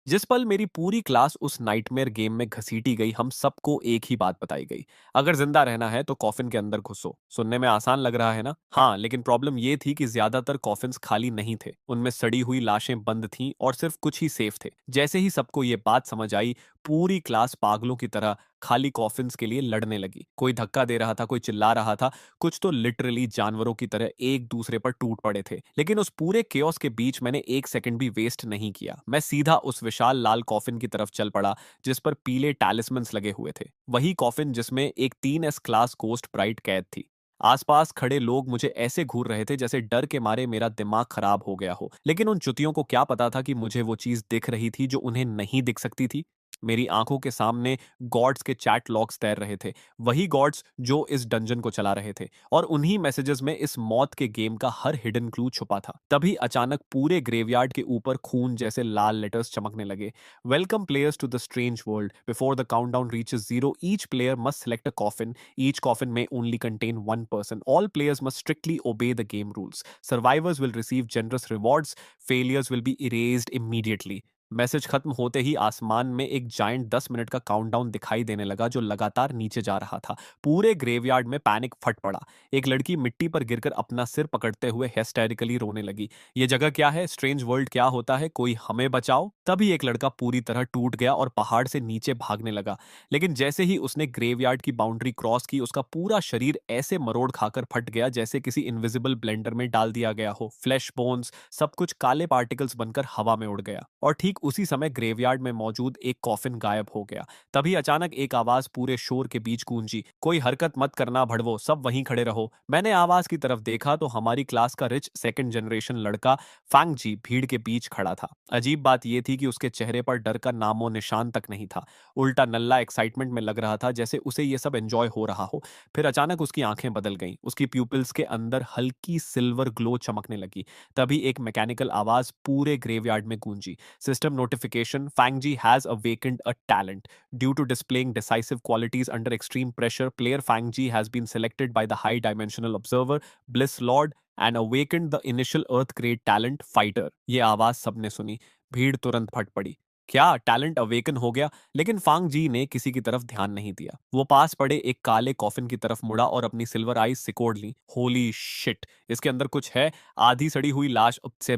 जिस पल मेरी पूरी क्लास उस नाइटमेयर गेम में घसीटी गई, हम सबको एक ही बात बताई गई। अगर जिंदा रहना है तो कॉफिन के अंदर घुसो। सुनने में आसान लग रहा है ना? हाँ, लेकिन प्रॉब्लम ये थी कि ज्यादातर कॉफिन्स खाली नहीं थे। उनमें सड़ी हुई लाशें बंद थीं और सिर्फ कुछ ही सेफ थे। जैसे ही सबको ये बात समझ आई, पूरी क्लास पागलों की तरह खाली कॉफिन्स के लिए लड़ने लगी। कोई धक्का दे रहा था, कोई चिल्ला रहा था, कुछ तो लिटरली जानवरों की तरह एक दूसरे पर टूट पड़े थे। लेकिन उस पूरे केओस के बीच मैंने एक सेकंड भी वेस्ट नहीं किया। मैं सीधा उस विशाल लाल कॉफिन की तरफ चल पड़ा, जिस पर पीले टैलिस्मन्स लगे हुए थे। वही कॉफिन जिसमें एक 3S क्लास गोस्ट ब्राइट कैद थी। आसपास खड़े लोग मुझे ऐसे घूर रहे थे जैसे डर के मारे मेरा दिमाग खराब हो गया हो। लेकिन उन चुतियों को क्या पता था कि मुझे वो चीज दिख रही थी जो उन्हें नहीं दिख सकती थी। मेरी आंखों के सामने गॉड्स के चैट लॉग्स तैर रहे थे। वही गॉड्स जो इस डंजन को चला रहे थे। और उन्हीं मैसेजेस में इस मौत के गेम का हर हिडन क्लू छुपा था। तभी अचानक पूरे ग्रेवयार्ड के ऊपर खून जैसे लाल लेटर्स चमकने लगे। Welcome players to the strange world. Before the countdown reaches zero, each player must select a coffin. Each coffin may only contain one person. All players must strictly obey the game rules. Survivors will receive generous rewards. Failures will be erased immediately. Message खत्म होते ही आसमान में एक giant 10 minute का countdown दिखाई देने लगा जो लगातार नीचे जा रहा था। पूरे ग्रेवयार्ड में पैनिक फट पड़ा। एक लड़की मिट्टी पर गिरकर अपना सिर पकड़ते हुए हिस्टेरिकली रोने लगी। ये जगह क्या है? स्ट्रेंज वर्ल्ड क्या होता है? कोई हमें बचाओ। तभी एक लड़का पूरी तरह टूट गया और पहाड़ से नीचे भागने लगा। लेकिन जैसे ही उसने ग्रेवयार्ड की बाउंड्री क्रॉस की, उसका पूरा शरीर ऐसे मरोड़ खाकर फट गया जैसे किसी इनविजिबल ब्लेंडर में डाल दिया गया हो। फ्लैश बोन्स सब कुछ काले पार्टिकल्स बनकर हवा में उड़ गया। और ठीक उसी समय ग्रेवयार्ड में मौजूद एक कॉफिन गायब हो गया। तभी अचानक एक आवाज पूरे शोर के बीच गूंजी, कोई हरकत मत करना भड़वो, सब वहीं खड़े रहो। मैंने आवाज की तरफ देखा तो हमारी क्लास का रिच सेकंड जनरेशन लड़का फैंग जी भीड़ के बीच खड़ा था। अजीब बात यह थी कि उसके चेहरे पर डर का नामो निशान तक नहीं था। उल्टा नल्ला एक्साइटमेंट में लग रहा था, जैसे उसे ये सब एंजॉय हो रहा हो। फिर अचानक उसकी आंखें बदल गईं। उसकी प्यूपिल्स के अंदर हल्की सिल्वर ग्लो चमकने लगी। तभी एक मैकेनिकल आवाज पूरे ग्रेवयार्ड में गूंजी, system notification, Fangji has awakened a talent. Due to displaying decisive qualities under extreme pressure, player Fangji has been selected by the high dimensional observer, Bliss Lord, and awakened the initial Earth grade talent Fighter. ये आवाज सबने सुनी। भीड़ तुरंत फट पड़ी। क्या talent awaken हो गया? लेकिन फांग जी ने किसी की तरफ ध्यान नहीं दिया। वो पास पड़े एक काले कॉफिन की तरफ मुड़ा और अपनी सिल्वर आईज सिकोड़ ली। होली शिट, इसके अंदर कुछ है। आधी सड़ी हुई लाश से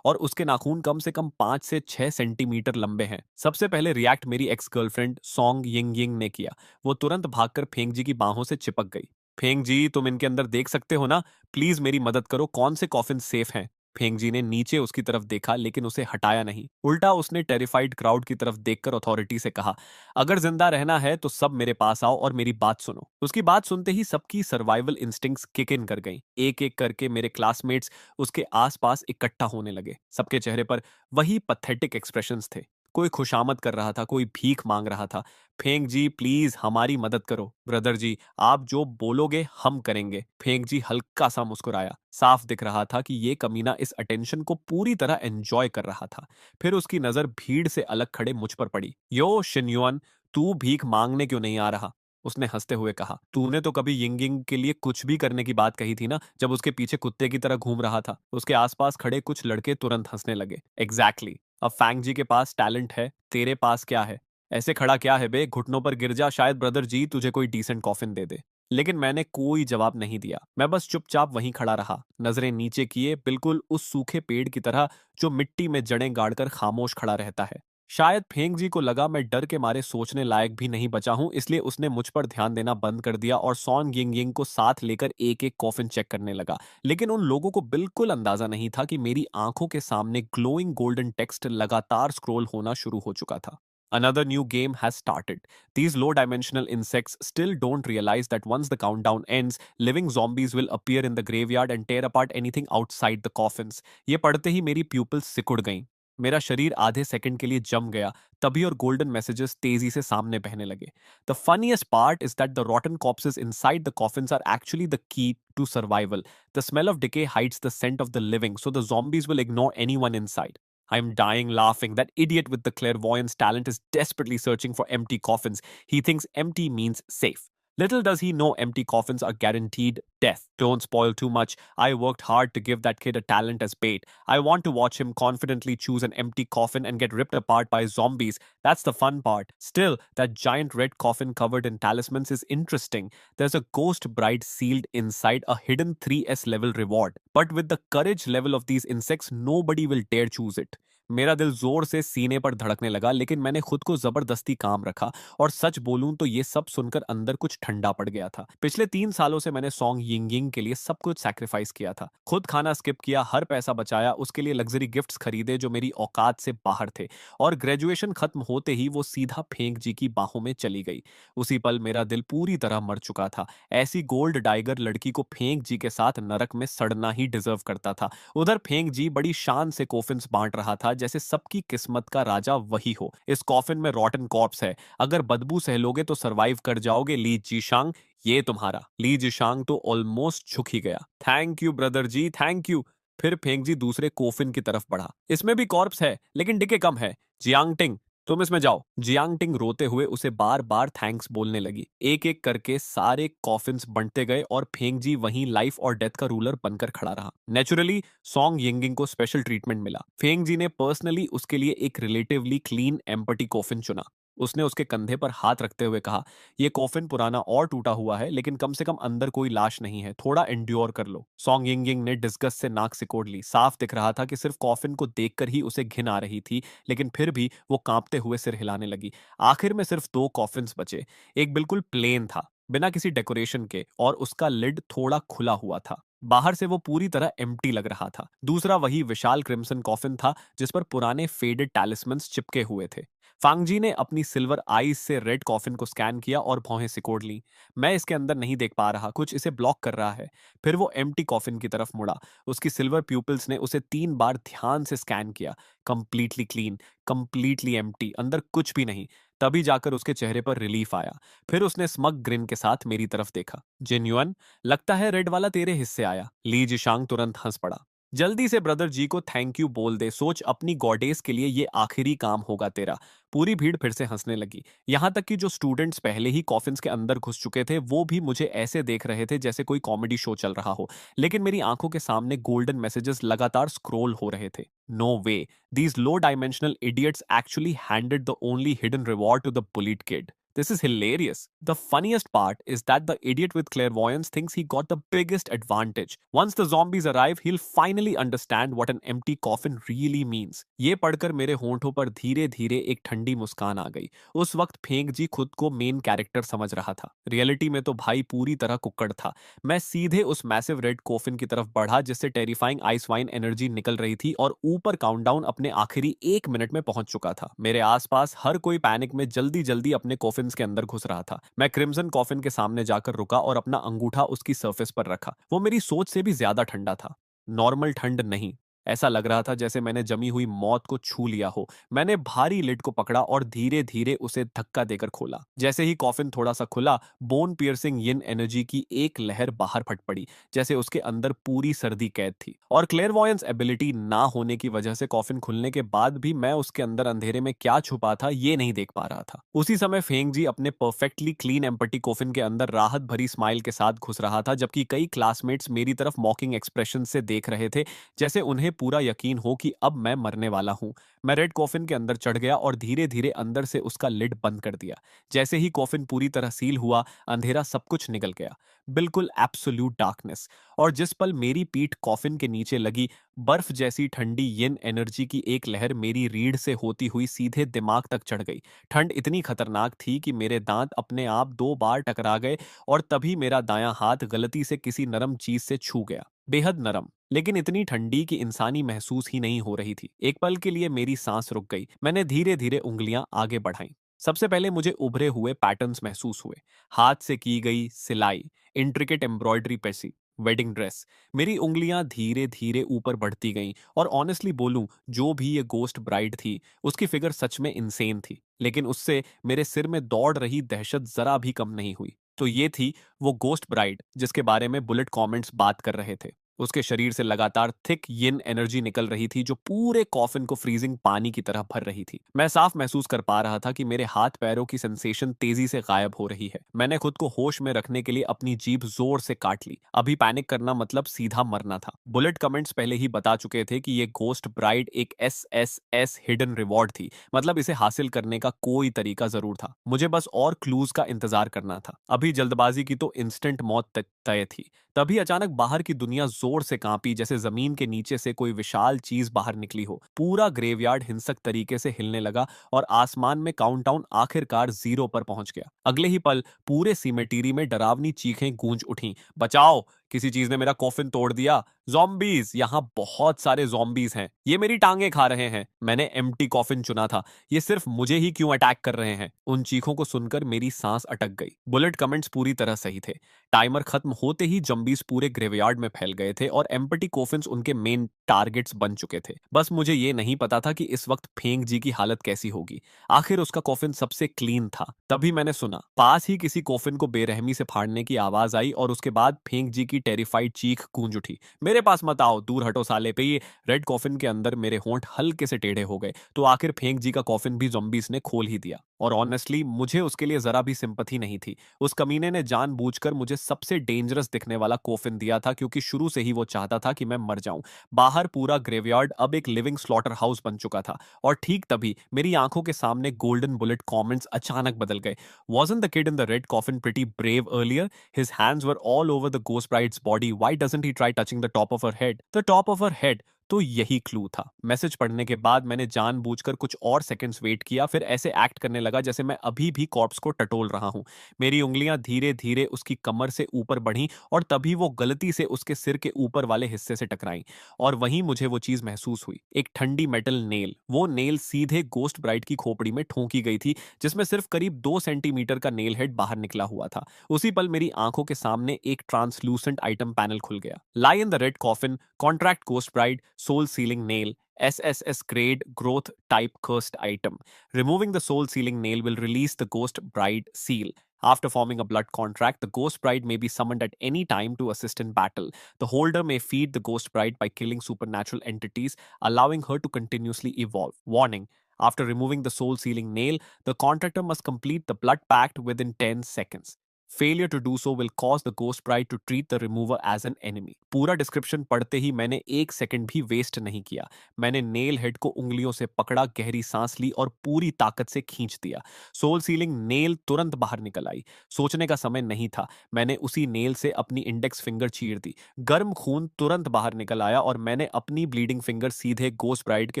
और उसके नाखून कम से कम 5 से 6 सेंटीमीटर लंबे हैं। सबसे पहले रिएक्ट मेरी ex girlfriend song Ying Ying ने किया। वो तुरंत भागकर फेंग जी की बाहों से चिपक गई। फेंग जी, तुम इनके अंदर देख सकते हो ना? प्लीज मेरी मदद करो, कौन से कॉफिन सेफ हैं? फेंग जी ने नीचे उसकी तरफ देखा लेकिन उसे हटाया नहीं। उल्टा उसने टेरिफाइड क्राउड की तरफ देखकर अथॉरिटी से कहा, अगर जिंदा रहना है तो सब मेरे पास आओ और मेरी बात सुनो। उसकी बात सुनते ही सबकी सर्वाइवल इंस्टिंक्ट्स किक इन कर गईं। एक एक करके मेरे क्लासमेट्स उसके आसपास इकट्ठा होने लगे। सबके चेहरे पर वही पथेटिक एक्सप्रेशंस थे। कोई खुशामद कर रहा था, कोई भीख मांग रहा था। फेंग जी प्लीज हमारी मदद करो। ब्रदर जी, आप जो बोलोगे हम करेंगे। फेंग जी हल्का सा मुस्कुराया। साफ दिख रहा था कि ये कमीना इस अटेंशन को पूरी तरह एंजॉय कर रहा था। फिर उसकी नजर भीड़ से अलग खड़े मुझ पर पड़ी। यो शिन्युअन, तू भीख मांगने क्यों नहीं आ रहा? उसने हंसते हुए कहा, तूने तो कभी यिंगिंग के लिए कुछ भी करने की बात कही थी ना, जब उसके पीछे कुत्ते की तरह घूम रहा था। उसके आसपास खड़े कुछ लड़के तुरंत हंसने लगे। Exactly exactly. अब फैंग जी के पास टैलेंट है, तेरे पास क्या है? ऐसे खड़ा क्या है बे? घुटनों पर गिर जा, शायद ब्रदर जी तुझे कोई डिसेंट कॉफिन दे दे। लेकिन मैंने कोई जवाब नहीं दिया। मैं बस चुपचाप वहीं खड़ा रहा, नजरें नीचे किए, बिल्कुल उस सूखे पेड़ की तरह जो मिट्टी में जड़ें गाड़कर खामोश खड़ा रहता है। शायद फेंग जी को लगा मैं डर के मारे सोचने लायक भी नहीं बचा हूं, इसलिए उसने मुझ पर ध्यान देना बंद कर दिया और सॉन यिंग यिंग को साथ लेकर एक एक कॉफिन चेक करने लगा। लेकिन उन लोगों को बिल्कुल अंदाजा नहीं था कि मेरी आंखों के सामने ग्लोइंग गोल्डन टेक्स्ट लगातार स्क्रॉल होना शुरू हो चुका था। Another new game has started. These low dimensional insects still don't realize that once the countdown ends, living zombies will appear in the graveyard and tear apart anything outside the coffins. ये पढ़ते ही मेरी people's सिकुड़ गईं। मेरा शरीर आधे second के लिए जम गया। तभी और गोल्डन मैसेजेस तेजी से सामने बहने लगे। The funniest part is that the rotten corpses inside the coffins are actually the key to survival. The smell of decay hides the scent of the living, so the zombies will ignore anyone inside. I'm dying laughing. That idiot with the clairvoyance talent is desperately searching for empty coffins. He thinks empty means safe. Little does he know empty coffins are guaranteed death. Don't spoil too much. I worked hard to give that kid a talent as bait. I want to watch him confidently choose an empty coffin and get ripped apart by zombies. That's the fun part. Still, that giant red coffin covered in talismans is interesting. There's a ghost bride sealed inside, a hidden 3S level reward. But with the courage level of these insects, nobody will dare choose it. मेरा दिल जोर से सीने पर धड़कने लगा, लेकिन मैंने खुद को जबरदस्ती काम रखा। और सच बोलूं तो ये सब सुनकर अंदर कुछ ठंडा पड़ गया था। पिछले 3 सालों से मैंने सॉन्ग यिंग यिंग के लिए सब कुछ सैक्रिफाइस किया था। खुद खाना स्किप किया, हर पैसा बचाया, उसके लिए लग्जरी गिफ्ट्स खरीदे जो मेरी औकात से बाहर थे। और ग्रेजुएशन खत्म होते ही वो सीधा फेंक जी की बाहों में चली गई। उसी पल मेरा दिल पूरी तरह मर चुका था। ऐसी गोल्ड डाइगर लड़की को फेंक जी के साथ नरक में सड़ना ही डिजर्व करता था। उधर फेंक जी बड़ी शान से कॉफिन्स बांट रहा था, जैसे सबकी किस्मत का राजा वही हो। इस कॉफिन में रॉटन कॉर्प्स है, अगर बदबू सह लोगे तो सरवाइव कर जाओगे ली जीशांग। ये तुम्हारा। ली जीशांग तो ऑलमोस्ट झुक ही गया। Thank you brother ji, thank you. फिर फेंग जी दूसरे कोफिन की तरफ बढ़ा। इसमें भी कॉर्प्स है, लेकिन डिके कम है। जियांग टिंग, तुम इसमें जाओ। जियांग टिंग रोते हुए उसे बार बार थैंक्स बोलने लगी। एक एक करके सारे कॉफिन्स बनते गए और फेंग जी वहीं लाइफ और डेथ का रूलर बनकर खड़ा रहा। नेचुरली सॉन्ग यिंगिंग को स्पेशल ट्रीटमेंट मिला। फेंग जी ने पर्सनली उसके लिए एक रिलेटिवली क्लीन एम्पटी कॉफिन चुना। उसने उसके कंधे पर हाथ रखते हुए कहा, ये कॉफिन पुराना और टूटा हुआ है, लेकिन कम से कम अंदर कोई लाश नहीं है, थोड़ा एंड्योर कर लो। सॉन्ग यिंगिंग ने डिस्गस्ट से नाक सिकोड़ ली। साफ दिख रहा था कि सिर्फ कॉफिन को देखकर ही उसे घिन आ रही थी, लेकिन फिर भी वो कांपते हुए सिर हिलाने लगी। आखिर में सिर्फ 2 कॉफिन्स बचे। एक बिल्कुल प्लेन था, बिना किसी डेकोरेशन के, और उसका लिड थोड़ा खुला हुआ था। बाहर से वो पूरी तरह एम्प्टी लग रहा था। दूसरा वही विशाल क्रिम्सन कॉफिन था जिस पर पुराने फेडेड टैलिस्मन्स चिपके हुए थे। फांगजी ने अपनी सिल्वर आईज से रेड कॉफिन को स्कैन किया और भौहें सिकोड़ ली। मैं इसके अंदर नहीं देख पा रहा, कुछ इसे ब्लॉक कर रहा है। फिर वो एम्प्टी कॉफिन की तरफ मुड़ा। उसकी सिल्वर प्यूपिल्स ने उसे 3 बार ध्यान से स्कैन किया। कंप्लीटली क्लीन, कंप्लीटली एम्प्टी, अंदर कुछ भी नहीं। तभी जाकर उसके चेहरे पर रिलीफ आया। फिर उसने स्मग ग्रिन के साथ मेरी तरफ देखा। जेन्युइन, लगता है रेड वाला तेरे हिस्से आया। ली जिशांग तुरंत हंस पड़ा। जल्दी से ब्रदर जी को थैंक यू बोल दे, सोच अपनी गॉडेस के लिए ये आखिरी काम होगा तेरा। पूरी भीड़ फिर से हंसने लगी। यहाँ तक कि जो स्टूडेंट्स पहले ही कॉफिन्स के अंदर घुस चुके थे वो भी मुझे ऐसे देख रहे थे जैसे कोई कॉमेडी शो चल रहा हो। लेकिन मेरी आंखों के सामने गोल्डन मैसेजेस लगातार स्क्रॉल हो रहे थे। No way, these low dimensional idiots actually handed the only hidden reward to the bullied kid. This is hilarious. The funniest part is that the idiot with clairvoyance thinks he got the biggest advantage. Once the zombies arrive, he'll finally understand what an empty coffin really means. ये पढ़कर मेरे होंठों पर धीरे धीरे एक ठंडी मुस्कान आ गई। उस वक्त फेंक जी खुद को मेन कैरेक्टर समझ रहा था। रियलिटी में तो भाई पूरी तरह कुक्कड़ था। मैं सीधे उस मैसिव रेड कॉफिन की तरफ बढ़ा जिससे टेरिफाइंग आइस वाइन एनर्जी निकल रही थी, और ऊपर काउंटडाउन अपने आखिरी 1 मिनट में पहुंच चुका था। मेरे आसपास हर कोई पैनिक में जल्दी जल्दी अपने कॉफिन्स के अंदर घुस रहा था। मैं क्रिम्सन कॉफिन के सामने जाकर रुका और अपना अंगूठा उसकी सरफेस पर रखा। वो मेरी सोच से भी ज्यादा ठंडा था। नॉर्मल ठंड नहीं, ऐसा लग रहा था जैसे मैंने जमी हुई मौत को छू लिया हो। मैंने भारी लिड को पकड़ा और धीरे धीरे उसे धक्का देकर खोला। जैसे ही कॉफिन थोड़ा सा खुला, बोन पियर्सिंग यिन एनर्जी की एक लहर बाहर फट पड़ी, जैसे उसके अंदर पूरी सर्दी कैद थी। और क्लेयरवॉयंस एबिलिटी ना होने की वजह से कॉफिन खुलने के बाद भी मैं उसके अंदर अंधेरे में क्या छुपा था ये नहीं देख पा रहा था। उसी समय फेंग जी अपने परफेक्टली क्लीन एम्पटी कॉफिन के अंदर राहत भरी स्माइल के साथ घुस रहा था, जबकि कई क्लासमेट्स मेरी तरफ मॉकिंग एक्सप्रेशन से देख रहे थे, जैसे उन्हें पूरा यकीन हो कि अब मैं मरने वाला हूं। मैं रेड कॉफिन के अंदर चढ़ गया और धीरे धीरे अंदर से उसका लिड बंद कर दिया। जैसे ही कॉफिन पूरी तरह सील हुआ, अंधेरा सब कुछ निकल गया। बिल्कुल एब्सोल्यूट डार्कनेस। और जिस पल मेरी पीठ कॉफिन के नीचे लगी, बर्फ जैसी ठंडी यिन एनर्जी की एक लहर मेरी रीढ़ से होती हुई सीधे दिमाग तक चढ़ गई। ठंड इतनी खतरनाक थी कि मेरे दांत अपने आप 2 बार टकरा गए, और तभी मेरा दायां हाथ गलती से किसी नरम चीज से छू गया। बेहद नरम, लेकिन इतनी ठंडी कि इंसानी महसूस ही नहीं हो रही थी। एक पल के लिए मेरी सांस रुक गई। मैंने धीरे धीरे उंगलियां आगे बढ़ाईं। सबसे पहले मुझे उभरे हुए पैटर्न्स महसूस हुए। हाथ से की गई सिलाई, इंट्रिकेट एम्ब्रॉयडरी पैसी, वेडिंग ड्रेस। मेरी उंगलियां धीरे धीरे ऊपर बढ़ती गईं, और ऑनेस्टली बोलूं, जो भी ये गोस्ट ब्राइड थी, उसकी फिगर सच में इंसेन थी, लेकिन उससे मेरे सिर में दौड़ रही दहशत जरा भी कम नहीं हुई। तो ये थी वो गोस्ट ब्राइड जिसके बारे में बुलेट कमेंट्स बात कर रहे थे। उसके शरीर से लगातार थिक यिन एनर्जी निकल रही थी जो पूरे कॉफिन को फ्रीजिंग पानी की तरह भर रही थी। मैं साफ महसूस कर पा रहा था कि मेरे हाथ पैरों की सेंसेशन तेजी से गायब हो रही है। मैंने खुद को होश में रखने के लिए अपनी जीभ जोर से काट ली। अभी पैनिक करना मतलब सीधा मरना था। बुलेट कमेंट्स पहले ही बता चुके थे कि ये गोस्ट ब्राइड एक एस हिडन रिवॉर्ड थी, मतलब इसे हासिल करने का कोई तरीका जरूर था। मुझे बस और क्लूज का इंतजार करना था। अभी जल्दबाजी की तो इंस्टेंट मौत तय थी। तभी अचानक बाहर की दुनिया जोर से कांपी, जैसे जमीन के नीचे से कोई विशाल चीज बाहर निकली हो। पूरा ग्रेवयार्ड हिंसक तरीके से हिलने लगा और आसमान में काउंटडाउन आखिरकार 0 पर पहुंच गया। अगले ही पल पूरे सिमेटेरी में डरावनी चीखें गूंज उठीं। बचाओ, किसी चीज ने मेरा कॉफिन तोड़ दिया। ज़ॉम्बीज़, यहाँ बहुत सारे ज़ॉम्बीज़ हैं। ये मेरी टांगें खा रहे हैं। मैंने एम्प्टी कॉफिन चुना था। ये सिर्फ मुझे ही क्यों अटैक कर रहे हैं? उन चीखों को सुनकर मेरी सांस अटक गई। बुलेट कमेंट्स पूरी तरह सही थे। टाइमर खत्म होते ही ज़ॉम्बीज़ पूरे ग्रेवयार्ड में फैल गए थे और एम्प्टी कॉफिन्स उनके मेन टारगेट्स बन चुके थे। बस मुझे ये नहीं पता था कि इस वक्त फेंग जी की हालत कैसी होगी। आखिर उसका कॉफिन सबसे क्लीन था। तभी मैंने सुना, पास ही किसी कॉफिन को बेरहमी से फाड़ने की आवाज आई और उसके बाद फेंग जी की टेरिफाइड चीख गूंज उठी। मेरे पास मत आओ, दूर हटो साले। पे ये रेड कॉफिन के अंदर मेरे होंठ हल्के से टेढ़े हो गए। तो आखिर फेंक जी का कॉफिन भी ज़ॉम्बीज़ ने खोल ही दिया। और ऑनेस्टली मुझे उसके लिए जरा भी सिंपैथी नहीं थी। उस कमीने ने जानबूझकर मुझे सबसे डेंजरस दिखने वाला कॉफिन दिया था, क्योंकि शुरू से ही वो चाहता था कि मैं मर जाऊं। बाहर पूरा ग्रेवयार्ड अब एक लिविंग स्लॉटर हाउस बन चुका था। और ठीक तभी मेरी आंखों के सामने गोल्डन बुलेट कमेंट्स अचानक बदल गए। Wasn't the kid in the red coffin pretty brave earlier? His hands were all over the ghost bride's body. Why doesn't he try touching the top of her head? The top of her head. तो यही clue था। Message पढ़ने के बाद मैंने जानबूझकर कुछ और सेकंड्स वेट किया, फिर ऐसे एक्ट करने लगा जैसे मैं अभी भी कॉर्प्स को टटोल रहा हूं। मेरी उंगलियां धीरे धीरे उसकी कमर से ऊपर बढ़ीं और तभी वो गलती से उसके सिर के ऊपर वाले हिस्से से टकराई। और वहीं मुझे वो चीज महसूस हुई, एक ठंडी मेटल नेल। वो नेल सीधे गोस्ट ब्राइड की खोपड़ी में ठोंकी गई थी, जिसमें सिर्फ करीब 2 सेंटीमीटर का नेल हेड बाहर निकला हुआ था। उसी पल मेरी आंखों के सामने एक ट्रांसलूसेंट आइटम पैनल खुल गया। Lie in the red coffin, contract ghost bride, soul sealing nail, SSS grade growth type cursed item. Removing the soul sealing nail will release the ghost bride seal. After forming a blood contract, the ghost bride may be summoned at any time to assist in battle. The holder may feed the ghost bride by killing supernatural entities, allowing her to continuously evolve. Warning: after removing the soul sealing nail, the contractor must complete the blood pact within 10 seconds. Failure to do so will cause the ghost bride to treat the remover as an enemy. पूरा description पढ़ते ही मैंने एक second भी waste नहीं किया। मैंने nail head को उंगलियों से पकड़ा, गहरी सांस ली और पूरी ताकत से खींच दिया। सोल सीलिंग नेल तुरंत बाहर निकल आई। सोचने का समय नहीं था। मैंने उसी नेल से अपनी इंडेक्स फिंगर चीर दी। गर्म खून तुरंत बाहर निकल आया और मैंने अपनी ब्लीडिंग फिंगर सीधे गोस्ट ब्राइड के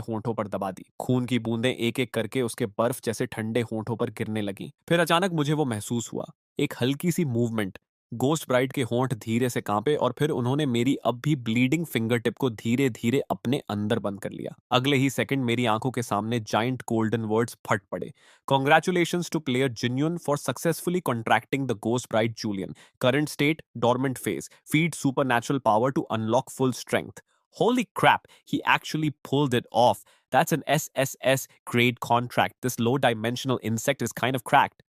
होंठों पर दबा दी। खून की बूंदें एक एक करके उसके बर्फ जैसे ठंडे होंठों पर गिरने लगी। फिर अचानक मुझे वो महसूस हुआ, एक हल्की सी मूवमेंट। गोस्ट ब्राइड के होंठ धीरे से कांपे और फिर उन्होंने मेरी अब भी ब्लीडिंग फिंगर टिप को धीरे धीरे अपने अंदर बंद कर लिया। अगले ही सेकंड मेरी आंखों के सामने जाइंट गोल्डन वर्ड्स फट पड़े। Congratulations to player Jinyun for successfully contracting the ghost bride Julian. Current state dormant phase, feed supernatural power to unlock full strength. Holy crap, he actually pulled it off. That's an SSS grade contract. This low dimensional insect is kind of cracked.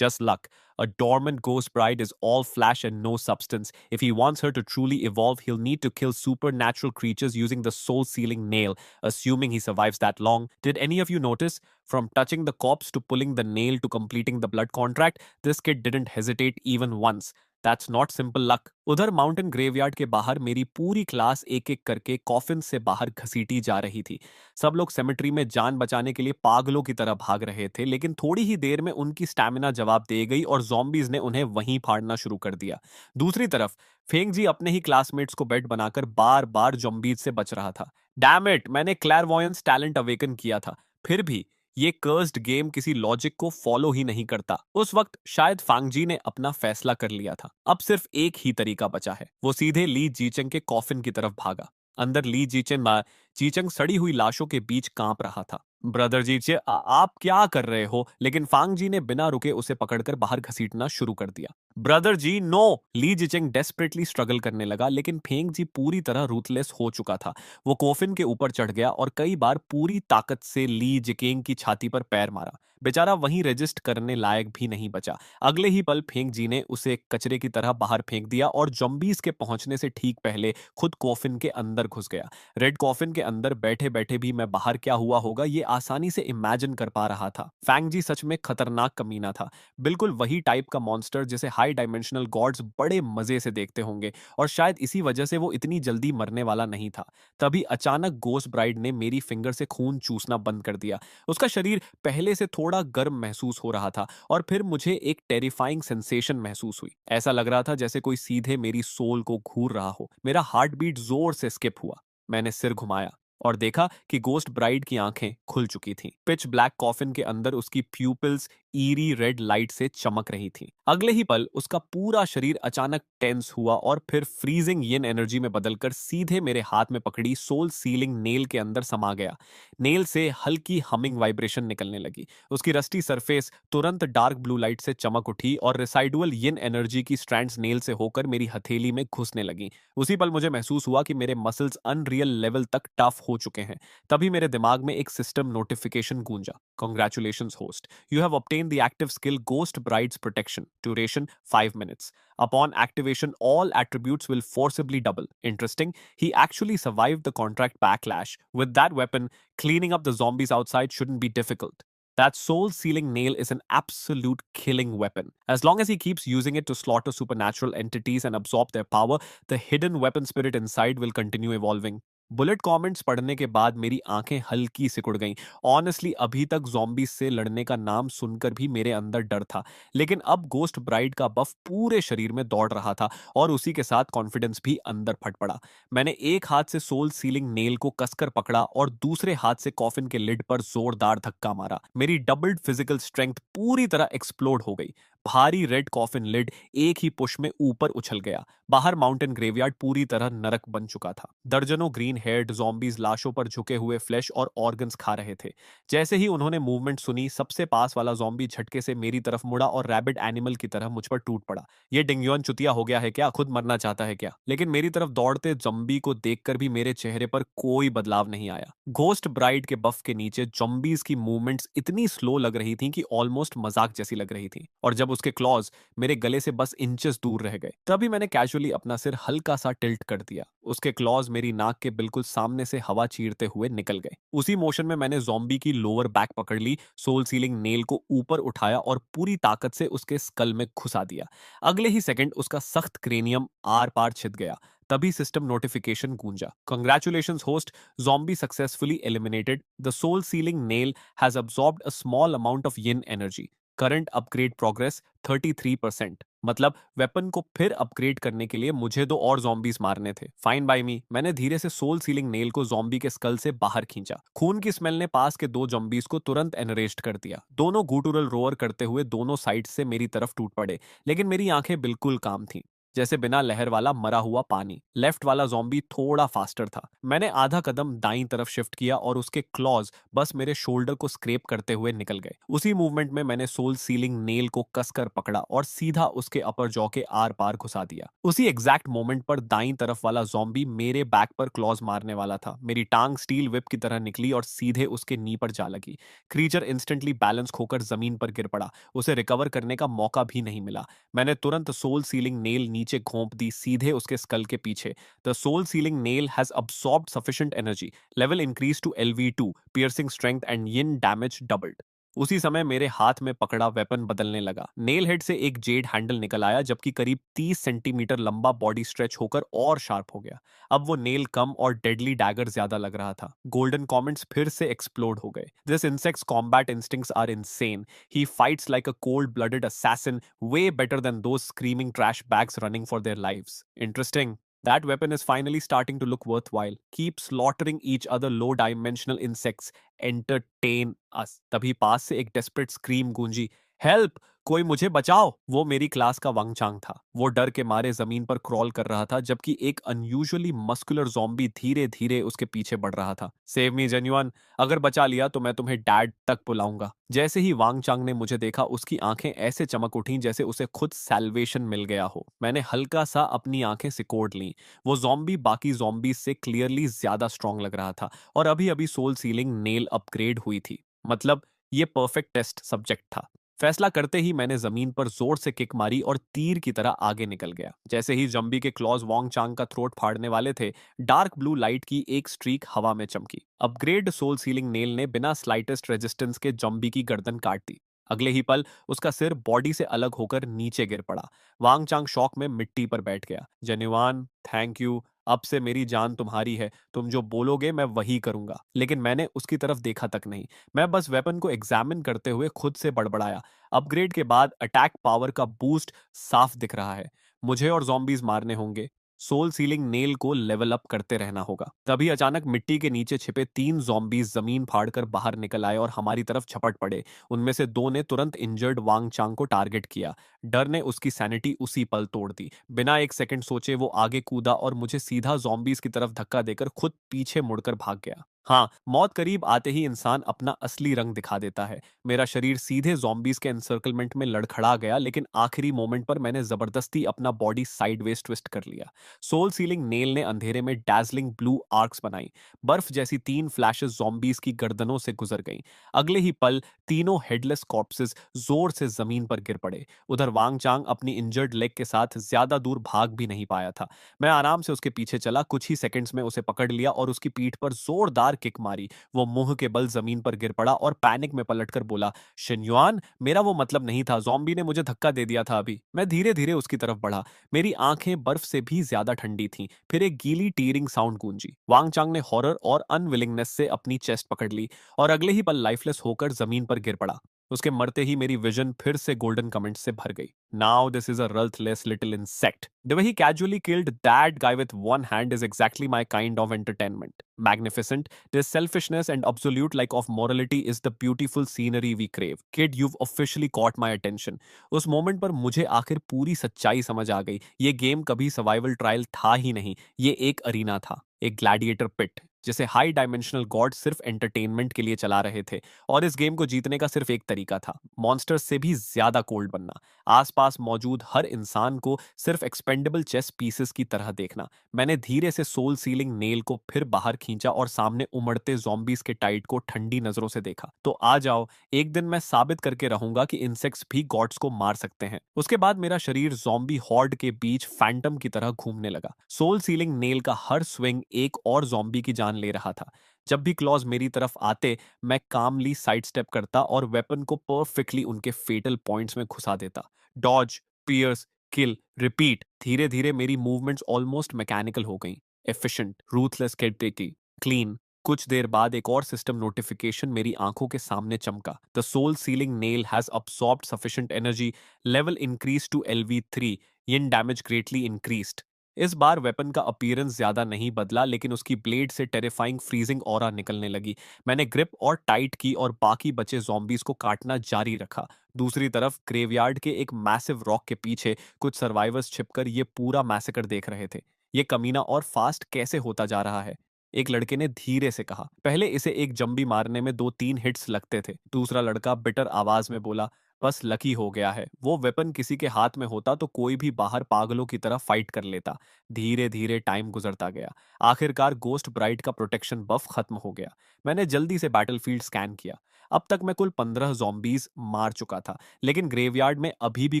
Just luck. A dormant ghost bride is all flash and no substance. If he wants her to truly evolve, he'll need to kill supernatural creatures using the soul sealing nail, assuming he survives that long. Did any of you notice? From touching the corpse to pulling the nail to completing the blood contract, this kid didn't hesitate even once. That's not simple luck. उधर mountain graveyard के बाहर मेरी पूरी class एक एक करके coffin से बाहर घसीटी जा रही थी। सब लोग सेमेट्री में जान बचाने के लिए पागलों की तरह भाग रहे थे, लेकिन थोड़ी ही देर में उनकी स्टैमिना जवाब दे गई और ज़ॉम्बीज़ ने उन्हें वहीं फाड़ना शुरू कर दिया। दूसरी तरफ फेंग जी अपने ही क्लासमेट्स को बेड बनाकर बार बार ज़ॉम्बीज़ से बच रहा था। डैम इट, मैंने क्लैरवॉयंस टैलेंट अवेकन किया था, फिर भी ये कर्स्ड गेम किसी लॉजिक को फॉलो ही नहीं करता। उस वक्त शायद फांगजी ने अपना फैसला कर लिया था। अब सिर्फ एक ही तरीका बचा है। वो सीधे ली जीचंग के कॉफिन की तरफ भागा। अंदर ली जीचंग सड़ी हुई लाशों के बीच कांप रहा था। ब्रदर जीचे, आप क्या कर रहे हो? लेकिन फांग जी ने बिना रुके उसे पकड़कर बाहर घसीटना शुरू कर दिया। ब्रदर जी नो! ली जिचेंग डेस्परेटली स्ट्रगल करने लगा, लेकिन फेंग जी पूरी तरह रूथलेस हो चुका था। वो कोफिन के ऊपर चढ़ गया और कई बार पूरी ताकत से ली जिकेंग की छाती पर पैर मारा। बेचारा वहीं रजिस्ट करने लायक भी नहीं बचा। अगले ही पल फेंक जी ने उसे कचरे की तरह बाहर फेंक दिया और जॉम्बीज के पहुंचने से ठीक पहले खुद कॉफिन के अंदर घुस गया। रेड कॉफिन के अंदर बैठे बैठे भी मैं बाहर क्या हुआ होगा ये आसानी से इमेजिन कर पा रहा था। फैंग जी सच में खतरनाक कमीना था। बिल्कुल वही टाइप का मॉन्स्टर जिसे हाई डायमेंशनल गॉड्स बड़े मजे से देखते होंगे, और शायद इसी वजह से वो इतनी जल्दी मरने वाला नहीं था। तभी अचानक गोस्ट ब्राइड ने मेरी फिंगर से खून चूसना बंद कर दिया। उसका शरीर पहले से थोड़ा गर्म महसूस हो रहा था, और फिर मुझे एक टेरिफाइंग सेंसेशन महसूस हुई। ऐसा लग रहा था जैसे कोई सीधे मेरी सोल को घूर रहा हो। मेरा हार्ट बीट जोर से स्किप हुआ। मैंने सिर घुमाया और देखा कि गोस्ट ब्राइड की आंखें खुल चुकी थीं। पिच ब्लैक कॉफिन के अंदर उसकी प्यूपिल्स ईरी रेड लाइट से चमक रही थीं। अगले ही पल उसका पूरा शरीर अचानक टेंस हुआ और फिर फ्रीजिंग यिन एनर्जी में बदलकर सीधे मेरे हाथ में पकड़ी सोल सीलिंग नेल के अंदर समा गया। नेल से हल्की हमिंग वाइब्रेशन निकलने लगी। उसकी रस्टी सरफेस तुरंत डार्क ब्लू लाइट से चमक उठी और रेसाइडुअल यिन एनर्जी की स्ट्रैंड्स नेल से होकर मेरी हथेली में घुसने लगी। उसी पल मुझे महसूस हुआ कि मेरे मसल्स अनरियल लेवल तक टफ हो चुके हैं। तभी मेरे दिमाग में एक सिस्टम नोटिफिकेशन गूंजा। Congratulations, host. You have obtained the active skill Ghost Bride's Protection. Duration 5 minutes. Upon activation, all attributes will forcibly double. Interesting. He actually survived the contract backlash. With that weapon, cleaning up the zombies outside shouldn't be difficult. That soul sealing nail is an absolute killing weapon. As long as he keeps using it to slaughter supernatural entities and absorb their power, the hidden weapon spirit inside will continue evolving. Bullet comments पढ़ने के बाद मेरी आंखें हल्की सिकुड़ गईं। Honestly अभी तक ज़ॉम्बीज़ से लड़ने का नाम सुनकर भी मेरे अंदर डर था, लेकिन अब गोस्ट ब्राइड का बफ पूरे शरीर में दौड़ रहा था और उसी के साथ कॉन्फिडेंस भी अंदर फट पड़ा। मैंने एक हाथ से सोल सीलिंग नेल को कसकर पकड़ा और दूसरे हाथ से कॉफिन के लिड पर जोरदार धक्का मारा। मेरी डबल्ड फिजिकल स्ट्रेंथ पूरी तरह एक्सप्लोड हो गई। भारी रेड कॉफिन लिड एक ही पुश में ऊपर उछल गया। बाहर माउंटेन ग्रेवयार्ड पूरी तरह नरक बन चुका था। दर्जनों ग्रीन हेयर्ड ज़ॉम्बीज लाशों पर झुके हुए फ्लैश और ऑर्गन्स खा रहे थे। जैसे ही उन्होंने मूवमेंट सुनी, सबसे पास वाला ज़ॉम्बी झटके से मेरी तरफ मुड़ा और रैबिड एनिमल की तरह मुझ पर टूट पड़ा। ये डिंगयुआन चुतिया हो गया है क्या? खुद मरना चाहता है क्या? लेकिन मेरी तरफ दौड़ते ज़ॉम्बी को देखकर भी मेरे चेहरे पर कोई बदलाव नहीं आया। घोस्ट ब्राइड के बफ के नीचे ज़ॉम्बीज की मूवमेंट्स इतनी स्लो लग रही थी कि ऑलमोस्ट मजाक जैसी लग रही थी, और जब उसके क्लॉज मेरे गले से बस इंचेस दूर रह गए, तभी मैंने कैजुअली अपना सिर हल्का सा टिल्ट कर दिया। उसके क्लॉज मेरी नाक के बिल्कुल सामने से हवा चीरते हुए निकल गए। उसी मोशन में मैंने ज़ॉम्बी की लोअर बैक पकड़ ली, सोल सीलिंग नेल को ऊपर उठाया और पूरी ताकत से उसके स्कल में घुसा दिया। अगले ही सेकंड उसका सख्त क्रेनियम आर पार छिद गया। तभी सिस्टम नोटिफिकेशन गूंजा। Congratulations, host. Zombie successfully eliminated. The soul sealing nail has absorbed a small amount of yin energy. Current upgrade progress 33%। मतलब वेपन को फिर अपग्रेड करने के लिए मुझे दो और zombies मारने थे। फाइन बाय मी। मैंने धीरे से सोल सीलिंग नेल को zombie के स्कल से बाहर खींचा। खून की स्मेल ने पास के दो zombies को तुरंत एनरेस्ट कर दिया। दोनों गुटुरल रोअर करते हुए दोनों साइड से मेरी तरफ टूट पड़े, लेकिन मेरी आंखें बिल्कुल काम थीं, जैसे बिना लहर वाला मरा हुआ पानी। लेफ्ट वाला ज़ॉम्बी थोड़ा फास्टर था। मैंने आधा कदम दाईं तरफ शिफ्ट किया और उसके क्लॉज बस मेरे शोल्डर को स्क्रैप करते हुए निकल गए। उसी मूवमेंट में मैंने सोल सीलिंग नेल को कसकर पकड़ा और सीधा उसके अपर जॉ के आर पार घुसा दिया। उसी एग्जैक्ट मोमेंट पर दाईं तरफ वाला ज़ॉम्बी मेरे बैक पर क्लॉज मारने वाला था। मेरी टांग स्टील व्हिप की तरह निकली और सीधे उसके नी पर जा लगी। क्रीचर इंस्टेंटली बैलेंस खोकर जमीन पर गिर पड़ा। उसे रिकवर करने का मौका भी नहीं मिला। मैंने तुरंत सोल सीलिंग नेल नीचे घोंप दी, सीधे उसके स्कल के पीछे। The soul sealing nail has absorbed sufficient energy. Level increase to LV2, piercing strength and yin damage doubled. उसी समय मेरे हाथ में पकड़ा वेपन बदलने लगा। नेल हेड से एक जेड हैंडल निकल आया, जबकि करीब 30 सेंटीमीटर लंबा बॉडी स्ट्रेच होकर और शार्प हो गया। अब वो नेल कम और डेडली डैगर ज्यादा लग रहा था। गोल्डन कमेंट्स फिर से एक्सप्लोड हो गए। This insects combat instincts are insane. He fights like a cold-blooded assassin, way better than those screaming trash bags running for their lives. Interesting. That weapon is finally starting to look worthwhile. Keep slaughtering each other low-dimensional insects. Entertain us. तभी पास से एक desperate scream गूंजी। Help! कोई मुझे बचाओ! वो मेरी class का वंगचांग था। वो डर के मारे जमीन पर क्रॉल कर रहा था, जबकि एक अनयूजुअली मस्कुलर ज़ॉम्बी धीरे-धीरे उसके पीछे बढ़ रहा था। Save me genuine. अगर बचा लिया तो मैं तुम्हें डैड तक बुलाऊंगा। जैसे ही वांग चांग ने मुझे देखा, उसकी आंखें ऐसे चमक उठीं जैसे उसे खुद सैल्वेशन मिल गया हो। मैंने हल्का सा अपनी आंखें सिकोड़ लीं। वो ज़ॉम्बी बाकी ज़ॉम्बीज से क्लियरली ज्यादा स्ट्रांग लग रहा था और अभी अभी सोल सीलिंग नेल अपग्रेड हुई थी। मतलब ये परफेक्ट टेस्ट सब्जेक्ट था। फैसला करते ही मैंने जमीन पर जोर से किक मारी और तीर की तरह आगे निकल गया। जैसे ही जंबी के क्लॉज वांग चांग का थ्रोट फाड़ने वाले थे, डार्क ब्लू लाइट की एक स्ट्रीक हवा में चमकी। अपग्रेड सोल सीलिंग नेल ने बिना स्लाइटेस्ट रेजिस्टेंस के जंबी की गर्दन काट दी। अगले ही पल उसका सिर बॉडी से अलग होकर नीचे गिर पड़ा। वांग चांग शॉक में मिट्टी पर बैठ गया। जनुआन, थैंक यू, अब से मेरी जान तुम्हारी है, तुम जो बोलोगे मैं वही करूंगा। लेकिन मैंने उसकी तरफ देखा तक नहीं। मैं बस वेपन को एग्जामिन करते हुए खुद से बड़बड़ाया। अपग्रेड के बाद अटैक पावर का बूस्ट साफ दिख रहा है। मुझे और जॉम्बीज मारने होंगे। सोल सीलिंग नेल को लेवल अप करते रहना होगा। तभी अचानक मिट्टी के नीचे छिपे 3 जॉम्बीज जमीन फाड़कर बाहर निकल आए और हमारी तरफ झपट पड़े। उनमें से 2 ने तुरंत इंजर्ड वांग चांग को टारगेट किया। डर ने उसकी सैनिटी उसी पल तोड़ दी। बिना एक सेकंड सोचे वो आगे कूदा और मुझे सीधा जॉम्बीज की तरफ धक्का देकर खुद पीछे मुड़कर भाग गया। हाँ, मौत करीब आते ही इंसान अपना असली रंग दिखा देता है। मेरा शरीर सीधे ज़ॉम्बीज़ के एनसर्कलमेंट में लड़खड़ा गया, लेकिन आखिरी मोमेंट पर मैंने ज़बरदस्ती अपना बॉडी साइडवेज ट्विस्ट कर लिया। सोल सीलिंग नेल ने अंधेरे में डैज़लिंग ब्लू आर्क्स बनाई। बर्फ जैसी 3 फ्लैशेस ज़ॉम्बीज़ की गर्दनों से गुजर गईं। अगले ही पल तीनों हेडलेस कॉर्प्सेस ज़ोर से ज़मीन पर गिर पड़े। उधर वांग चांग अपनी इंजर्ड लेग के साथ ज़्यादा दूर भाग भी नहीं पाया था। मैं आराम से उसके पीछे चला, कुछ ही सेकंड्स में उसे पकड़ लिया और उसकी पीठ पर जोरदार किक मारी। वो मुंह के बल जमीन पर गिर पड़ा और पैनिक में पलटकर बोला, शिन्युआन, मेरा वो मतलब नहीं था, जॉम्बी ने मुझे धक्का दे दिया था अभी। मैं धीरे धीरे उसकी तरफ बढ़ा। मेरी आंखें बर्फ से भी ज्यादा ठंडी थीं। फिर एक गीली टीयरिंग साउंड गूंजी। वांग चांग ने हॉरर और अनविलिंगनेस से अपनी चेस्ट पकड़ ली और अगले ही पल लाइफलेस होकर जमीन पर गिर पड़ा। उसके मरते ही मेरी विजन फिर से गोल्डन कमेंट्स से भर गई। Now this is a ruthless little insect. The way he casually killed that guy with one hand is exactly my kind of entertainment. Magnificent. This selfishness and absolute lack of morality is the beautiful scenery we crave. Kid, you've officially caught my attention. उस moment पर मुझे आखिर पूरी सच्चाई समझ आ गई। ये game कभी सर्वाइवल ट्रायल था ही नहीं, ये एक अरीना था, एक ग्लैडिएटर पिट, जिसे हाई डायमेंशनल गॉड सिर्फ एंटरटेनमेंट के लिए चला रहे थे। और इस गेम को जीतने का सिर्फ एक तरीका था, मॉन्स्टर्स से भी ज्यादा कोल्ड बनना। आसपास मौजूद हर इंसान को सिर्फ एक्सपेंडेबल चेस पीसेस की तरह देखना। मैंने धीरे से सोल सीलिंग नेल को फिर बाहर खींचा और सामने उमड़ते जॉम्बीज के टाइट को ठंडी नजरों से देखा। तो आ जाओ, एक दिन मैं साबित करके रहूंगा कि इंसेक्ट्स भी गॉड्स को मार सकते हैं। उसके बाद मेरा शरीर जॉम्बी हॉर्ड के बीच फैंटम की तरह घूमने लगा। सोल सीलिंग नेल का हर स्विंग एक और जॉम्बी की जान ले रहा था। जब भी क्लॉज मेरी तरफ आते, मैं कामली साइड स्टेप करता और वेपन को परफेक्टली उनके फेटल पॉइंट्स में घुसा देता। डॉज, पियर्स, किल, रिपीट। धीरे धीरे मेरी मूवमेंट्स ऑलमोस्ट मैकेनिकल हो गईं। Efficient, ruthless, creativity, clean. कुछ देर बाद एक और सिस्टम नोटिफिकेशन मेरी आंखों के सामने चमका। The soul sealing nail has absorbed sufficient energy, level increase to LV3, yin damage greatly increased. इस बार वेपन का अपीयरेंस ज्यादा नहीं बदला, लेकिन उसकी ब्लेड से टेरिफाइंग फ्रीजिंग ऑरा निकलने लगी। मैंने ग्रिप और टाइट की और बाकी बचे जॉम्बीज को काटना जारी रखा। दूसरी तरफ ग्रेवयार्ड के एक मैसिव रॉक के पीछे कुछ सर्वाइवर्स छिपकर ये पूरा मैसेकर देख रहे थे। ये कमीना और फास्ट कैसे होता जा रहा है? एक लड़के ने धीरे से कहा। पहले इसे एक जंबी मारने में 2-3 हिट्स लगते थे। दूसरा लड़का बिटर आवाज में बोला, बस लकी हो गया है। वो वेपन किसी के हाथ में होता तो कोई भी बाहर पागलों की तरह फाइट कर लेता। धीरे धीरे टाइम गुजरता गया। आखिरकार गोस्ट ब्राइट का प्रोटेक्शन बफ खत्म हो गया। मैंने जल्दी से बैटलफील्ड स्कैन किया। अब तक मैं कुल 15 जॉम्बीज मार चुका था, लेकिन ग्रेवयार्ड में अभी भी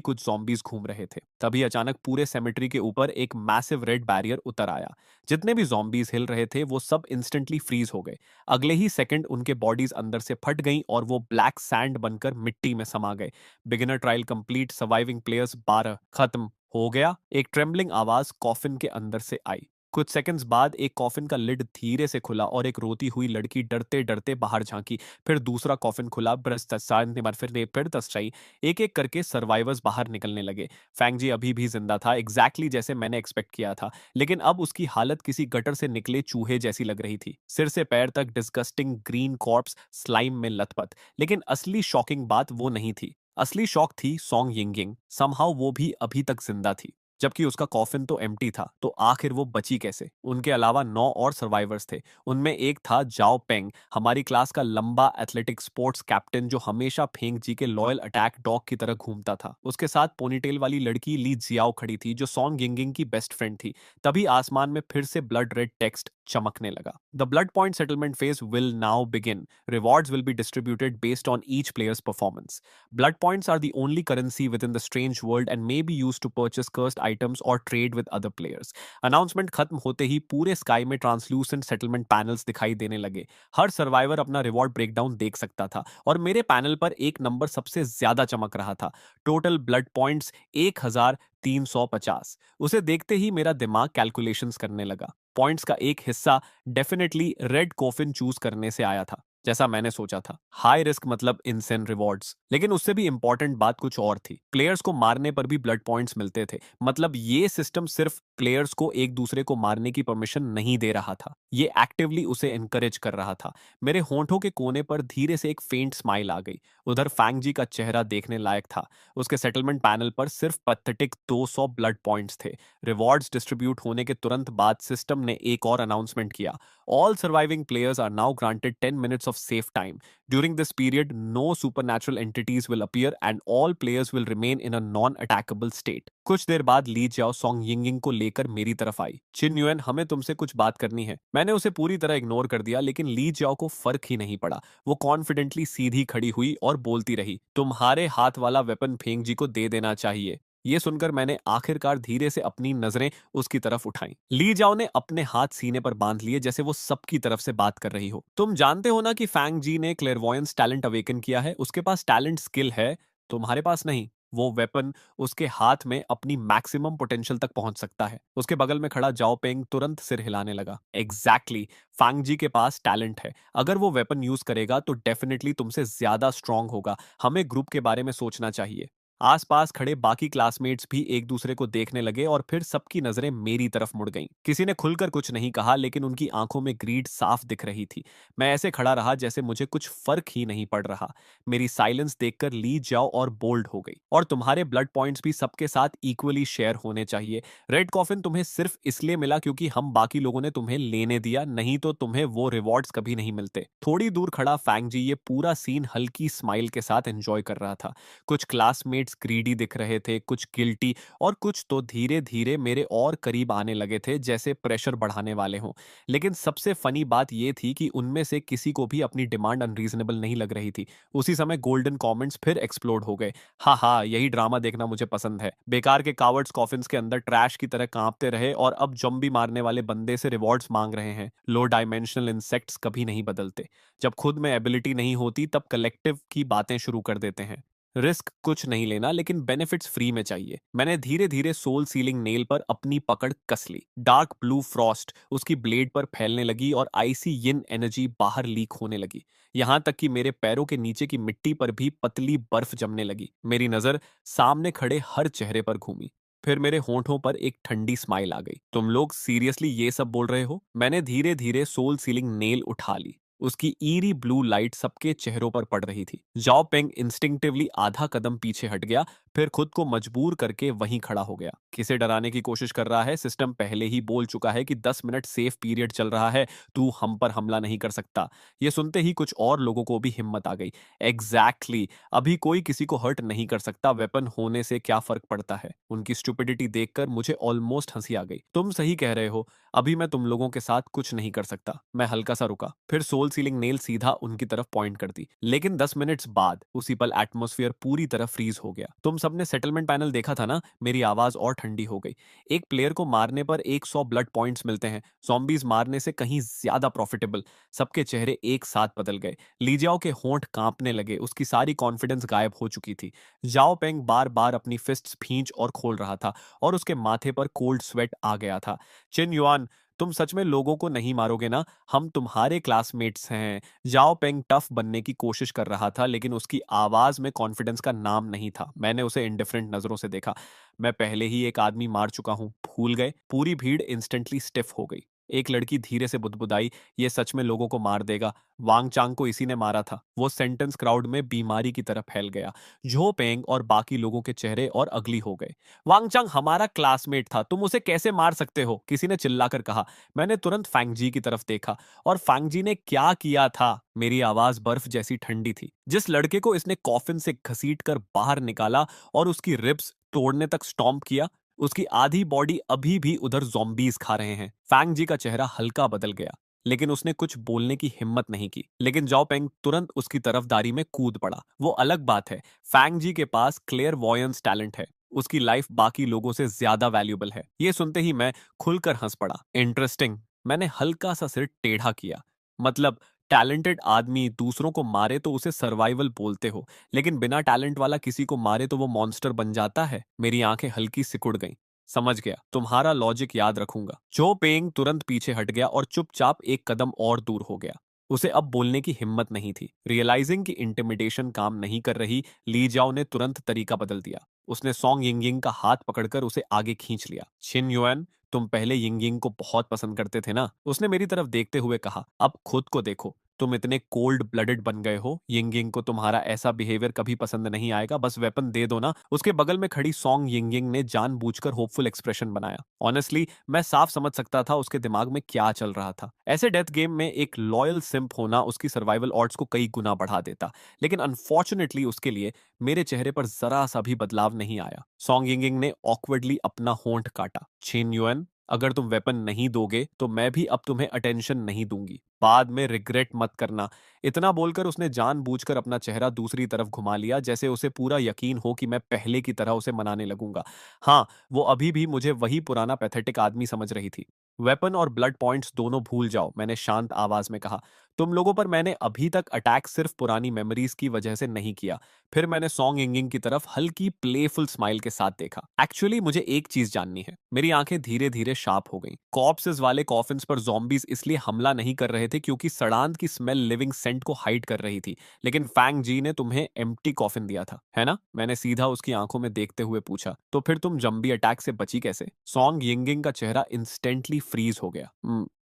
कुछ जॉम्बीज घूम रहे थे। तभी अचानक पूरे सेमेट्री के ऊपर एक मैसिव रेड बैरियर उतर आया। जितने भी जॉम्बीज हिल रहे थे वो सब इंस्टेंटली फ्रीज हो गए। अगले ही सेकंड उनके बॉडीज अंदर से फट गईं और वो ब्लैक सैंड बनकर मिट्टी में समा गए। Beginner trial complete, surviving players 12। खत्म हो गया? एक ट्रेम्बलिंग आवाज कॉफिन के अंदर से आई। कुछ सेकंड्स बाद एक कॉफिन का लिड धीरे से खुला और एक रोती हुई लड़की डरते डरते बाहर झांकी। फिर दूसरा कॉफिन खुला, फिर तस्साई। एक एक करके सर्वाइवर्स बाहर निकलने लगे। फैंगजी अभी भी जिंदा था, एग्जैक्टली जैसे मैंने एक्सपेक्ट किया था, लेकिन अब उसकी हालत किसी गटर से निकले चूहे जैसी लग रही थी। सिर से पैर तक डिस्गस्टिंग ग्रीन कॉर्प्स स्लाइम में लथपथ। लेकिन असली शॉकिंग बात वो नहीं थी। असली शॉक थी सॉन्ग यिंगिंग। समहाउ वो भी अभी तक जिंदा थी। जबकि उसका कॉफिन तो एम्प्टी था। तो आखिर वो बची कैसे? उनके अलावा 9 और सर्वाइवर्स थे। उनमें एक था जाओ पेंग, हमारी क्लास का लंबा एथलेटिक स्पोर्ट्स कैप्टन जो हमेशा फेंग जी के लॉयल अटैक डॉग की तरह घूमता था। उसके साथ पोनीटेल वाली लड़की ली जियाओ खड़ी थी जो सॉन्ग यिंगिंग की बेस्ट फ्रेंड थी। तभी आसमान में फिर से ब्लड रेड टेक्स्ट चमकने लगा। The blood point settlement phase will now begin. Rewards will be distributed based on each player's performance. Blood points are the only currency within the strange world and may be used to purchase cursed items or trade with other players. Announcement खत्म होते ही पूरे sky में translucent settlement panels दिखाई देने लगे। हर survivor अपना reward breakdown देख सकता था और मेरे पैनल पर एक नंबर सबसे ज्यादा चमक रहा था। Total blood points 1350। उसे देखते ही मेरा दिमाग कैलकुलेशंस करने लगा। पॉइंट्स का एक हिस्सा डेफिनेटली रेड कोफिन चूज करने से आया था, जैसा मैंने सोचा था। हाई रिस्क मतलब इनसेन रिवॉर्ड्स। लेकिन उससे भी इंपॉर्टेंट बात कुछ और थी। प्लेयर्स को मारने पर भी ब्लड पॉइंट्स मिलते थे। मतलब ये सिस्टम सिर्फ प्लेयर्स को एक दूसरे को मारने की परमिशन नहीं दे रहा था, ये एक्टिवली उसे एनकरेज कर रहा था। मेरे होंठों के कोने पर धीरे से एक फेंट स्माइल आ गई। उधर फैंग जी का चेहरा देखने लायक था। उसके सेटलमेंट पैनल पर सिर्फ पैथेटिक 200 ब्लड पॉइंट्स थे। रिवॉर्ड्स डिस्ट्रीब्यूट होने के तुरंत बाद सिस्टम ने एक और अनाउंसमेंट किया। All surviving players are now granted 10 minutes of safe time. During this period, no supernatural entities will appear and all players will remain in a non-attackable state. कुछ देर बाद ली जाओ सॉन्ग यिंगिंग को लेकर मेरी तरफ आई। चिन युएन, हमें तुमसे कुछ बात करनी है। मैंने उसे पूरी तरह इग्नोर कर दिया, लेकिन ली जाओ को फर्क ही नहीं पड़ा। वो कॉन्फिडेंटली सीधी खड़ी हुई और बोलती रही, तुम्हारे हाथ वाला वेपन फेंग जी को दे देना चाहिए। ये सुनकर मैंने आखिरकार धीरे से अपनी नजरें उसकी तरफ उठाई। ली जाओ ने अपने हाथ सीने पर बांध लिए जैसे वो सबकी तरफ से बात कर रही हो। तुम जानते हो ना कि फैंग जी ने क्लेरवॉयंस टैलेंट अवेकन किया है। उसके पास टैलेंट स्किल है, तुम्हारे पास नहीं। वो वेपन उसके हाथ में अपनी मैक्सिमम पोटेंशियल तक पहुंच सकता है। उसके बगल में खड़ा जाओ पेंग तुरंत सिर हिलाने लगा। एग्जैक्टली फैंग जी के पास टैलेंट है। अगर वो वेपन यूज करेगा तो डेफिनेटली तुमसे ज्यादा स्ट्रांग होगा। हमें ग्रुप के बारे में सोचना चाहिए। आसपास खड़े बाकी क्लासमेट्स भी एक दूसरे को देखने लगे और फिर सबकी नजरें मेरी तरफ मुड़ गईं। किसी ने खुलकर कुछ नहीं कहा, लेकिन उनकी आंखों में ग्रीड साफ दिख रही थी। मैं ऐसे खड़ा रहा जैसे मुझे कुछ फर्क ही नहीं पड़ रहा। मेरी साइलेंस देखकर ली जाओ और बोल्ड हो गई। और तुम्हारे ब्लड पॉइंट्स भी सबके साथ इक्वली शेयर होने चाहिए। रेड कॉफिन तुम्हें सिर्फ इसलिए मिला क्योंकि हम बाकी लोगों ने तुम्हें लेने दिया, नहीं तो तुम्हें वो रिवॉर्ड्स कभी नहीं मिलते। थोड़ी दूर खड़ा फैंग जी ये पूरा सीन हल्की स्माइल के साथ एंजॉय कर रहा था। कुछ क्लासमेट्स ग्रीडी दिख रहे थे, कुछ गिल्टी, और कुछ तो धीरे धीरे मेरे और करीब आने लगे थे जैसे प्रेशर बढ़ाने वाले हों। लेकिन सबसे फनी बात यह थी कि उनमें से किसी को भी अपनी डिमांड अनरीजनेबल नहीं लग रही थी। उसी समय गोल्डन कमेंट्स फिर एक्सप्लोड हो गए। हाँ हाँ, यही ड्रामा देखना मुझे पसंद है। बेकार के कावर्ड्स कॉफिन्स के अंदर ट्रैश की तरह कांपते रहे और अब जॉम्बी मारने वाले बंदे से रिवॉर्ड्स मांग रहे हैं। लो डायमेंशनल इंसेक्ट्स कभी नहीं बदलते। जब खुद में एबिलिटी नहीं होती तब कलेक्टिव की बातें शुरू कर देते हैं। रिस्क कुछ नहीं लेना, लेकिन बेनिफिट्स फ्री में चाहिए। मैंने धीरे धीरे सोल सीलिंग नेल पर अपनी पकड़ कस ली। डार्क ब्लू फ्रॉस्ट उसकी ब्लेड पर फैलने लगी और आइसी यिन एनर्जी बाहर लीक होने लगी। यहां तक कि मेरे पैरों के नीचे की मिट्टी पर भी पतली बर्फ जमने लगी। मेरी नजर सामने खड़े हर चेहरे पर घूमी। फिर मेरे होंठों पर एक ठंडी स्माइल आ गई। तुम लोग सीरियसली ये सब बोल रहे हो? मैंने धीरे धीरे सोल सीलिंग नेल उठा ली। उसकी ईरी ब्लू लाइट सबके चेहरों पर पड़ रही थी। जाओ पेंग इंस्टिंक्टिवली आधा कदम पीछे हट गया, फिर खुद को मजबूर करके वहीं खड़ा हो गया। किसे डराने की कोशिश कर रहा है? सिस्टम पहले ही बोल चुका है कि 10 मिनट सेफ पीरियड चल रहा है, तू हम पर हमला नहीं कर सकता। ये सुनते ही कुछ और लोगों को भी हिम्मत आ गई। एग्जैक्टली अभी कोई किसी को हर्ट नहीं कर सकता, वेपन होने से क्या फर्क पड़ता है? उनकी स्टुपिडिटी देखकर मुझे ऑलमोस्ट हंसी आ गई। तुम सही कह रहे हो, अभी मैं तुम लोगों के साथ कुछ नहीं कर सकता। मैं हल्का सा रुका, फिर सोल सीलिंग नेल सीधा उनकी तरफ पॉइंट कर दी। लेकिन 10 मिनट्स बाद उसी पल एटमॉस्फेयर पूरी तरह फ्रीज हो गया। तुम सबने सेटलमेंट पैनल देखा था ना? मेरी आवाज और ठंडी हो गई। एक प्लेयर को मारने पर 100 ब्लड पॉइंट्स मिलते हैं, ज़ॉम्बीज मारने से कहीं ज्यादा प्रॉफिटेबल। सबके चेहरे एक साथ बदल गए। लीजाओ के होंठ कांपने लगे, उसकी सारी कॉन्फिडेंस गायब हो चुकी थी। जाओ पेंग बार बार अपनी फिस्ट्स भींच और खोल रहा था और उसके माथे पर कोल्ड स्वेट आ गया था। चिन युआन, तुम सच में लोगों को नहीं मारोगे ना? हम तुम्हारे क्लासमेट्स हैं। जाओ पेंग टफ बनने की कोशिश कर रहा था, लेकिन उसकी आवाज में कॉन्फिडेंस का नाम नहीं था। मैंने उसे इंडिफरेंट नजरों से देखा। मैं पहले ही एक आदमी मार चुका हूं, भूल गए? पूरी भीड़ इंस्टेंटली स्टिफ हो गई। एक लड़की धीरे से बुदबुदाई, ये सच में लोगों को मार देगा। वांग चांग को इसी ने मारा था। वो सेंटेंस क्राउड में बीमारी की तरह फैल गया। झो पेंग और बाकी लोगों के चेहरे और अगली हो गए। वांग चांग हमारा क्लासमेट था, तुम उसे कैसे मार सकते हो, किसी ने चिल्लाकर कहा। मैंने तुरंत फैंगजी की तरफ देखा। और फैंगजी ने क्या किया था? मेरी आवाज बर्फ जैसी ठंडी थी। जिस लड़के को इसने कॉफिन से घसीट कर बाहर निकाला और उसकी रिब्स तोड़ने तक स्टॉम्प किया, उसकी आधी बॉडी अभी भी उधर ज़ॉम्बीज़ खा रहे हैं। फैंग जी का चेहरा हल्का बदल गया, लेकिन उसने कुछ बोलने की हिम्मत नहीं की। लेकिन जाओ पेंग तुरंत उसकी तरफदारी में कूद पड़ा। वो अलग बात है, फैंग जी के पास क्लेयरवॉयंस टैलेंट है। उसकी लाइफ बाकी लोगों से ज्यादा वैल्यूएबल है। ये सुनते ही मैं खुलकर हंस पड़ा। इंटरेस्टिंग। मैंने हल्का सा सिर टेढ़ा किया। मतलब टैलेंटेड आदमी दूसरों को मारे तो उसे सर्वाइवल बोलते हो, लेकिन बिना टैलेंट वाला किसी को मारे तो वो मॉन्स्टर बन जाता है। मेरी आंखें हल्की सिकुड़ गईं। समझ गया, तुम्हारा लॉजिक याद रखूंगा। जो पेंग तुरंत पीछे हट गया और चुपचाप एक कदम और दूर हो गया। उसे अब बोलने की हिम्मत नहीं थी। रियलाइजिंग कि इंटिमिडेशन काम नहीं कर रही, ली जाओ ने तुरंत तरीका बदल दिया। उसने सॉन्ग यिंगिंग का हाथ पकड़कर उसे आगे खींच लिया। छिन युएन, तुम पहले यिंगिंग को बहुत पसंद करते थे ना? उसने मेरी तरफ देखते हुए कहा। अब खुद को देखो, तुम इतने कोल्ड ब्लडेड बन गए हो। यिंगिंग को तुम्हारा ऐसा बिहेवियर कभी पसंद नहीं आएगा। बस वेपन दे दो ना। उसके बगल में खड़ी सॉन्ग यिंगिंग ने जानबूझकर होपफुल एक्सप्रेशन बनाया। ऑनेस्टली मैं साफ समझ सकता था उसके दिमाग में क्या चल रहा था। ऐसे डेथ गेम में एक लॉयल सिंप होना उसकी सर्वाइवल ऑड्स को कई गुना बढ़ा देता। लेकिन अनफॉर्चुनेटली उसके लिए मेरे चेहरे पर जरा सा भी बदलाव नहीं आया। सॉन्ग यिंगिंग ने ऑकवर्डली अपना होंठ काटा। छिन युएन, अगर तुम वेपन नहीं दोगे तो मैं भी अब तुम्हें अटेंशन नहीं दूंगी। बाद में रिग्रेट मत करना। इतना बोलकर उसने जानबूझकर अपना चेहरा दूसरी तरफ घुमा लिया, जैसे उसे पूरा यकीन हो कि मैं पहले की तरह उसे मनाने लगूंगा। हाँ, वो अभी भी मुझे वही पुराना पैथेटिक आदमी समझ रही थी। वेपन और ब्लड पॉइंट्स दोनों भूल जाओ, मैंने शांत आवाज में कहा। तुम लोगों पर मैंने अभी तक अटैक सिर्फ पुरानी मेमोरीज की वजह से नहीं किया। फिर मैंने सॉन्ग यिंगिंग की तरफ हल्की प्लेफुल स्माइल के साथ देखा। एक्चुअली मुझे एक चीज जाननी है। मेरी आंखें धीरे धीरे शार्प हो गईं। कॉर्प्सेस वाले कॉफिन्स पर ज़ॉम्बीज इसलिए हमला नहीं कर रहे थे क्योंकि सड़ांत की स्मेल लिविंग सेंट को हाइड कर रही थी। लेकिन फैंग जी ने तुम्हें एम्प्टी कॉफिन दिया था, है ना? मैंने सीधा उसकी आंखों में देखते हुए पूछा। तो फिर तुम जंबी अटैक से बची कैसे? सॉन्ग यिंगिंग का चेहरा इंस्टेंटली फ्रीज हो गया।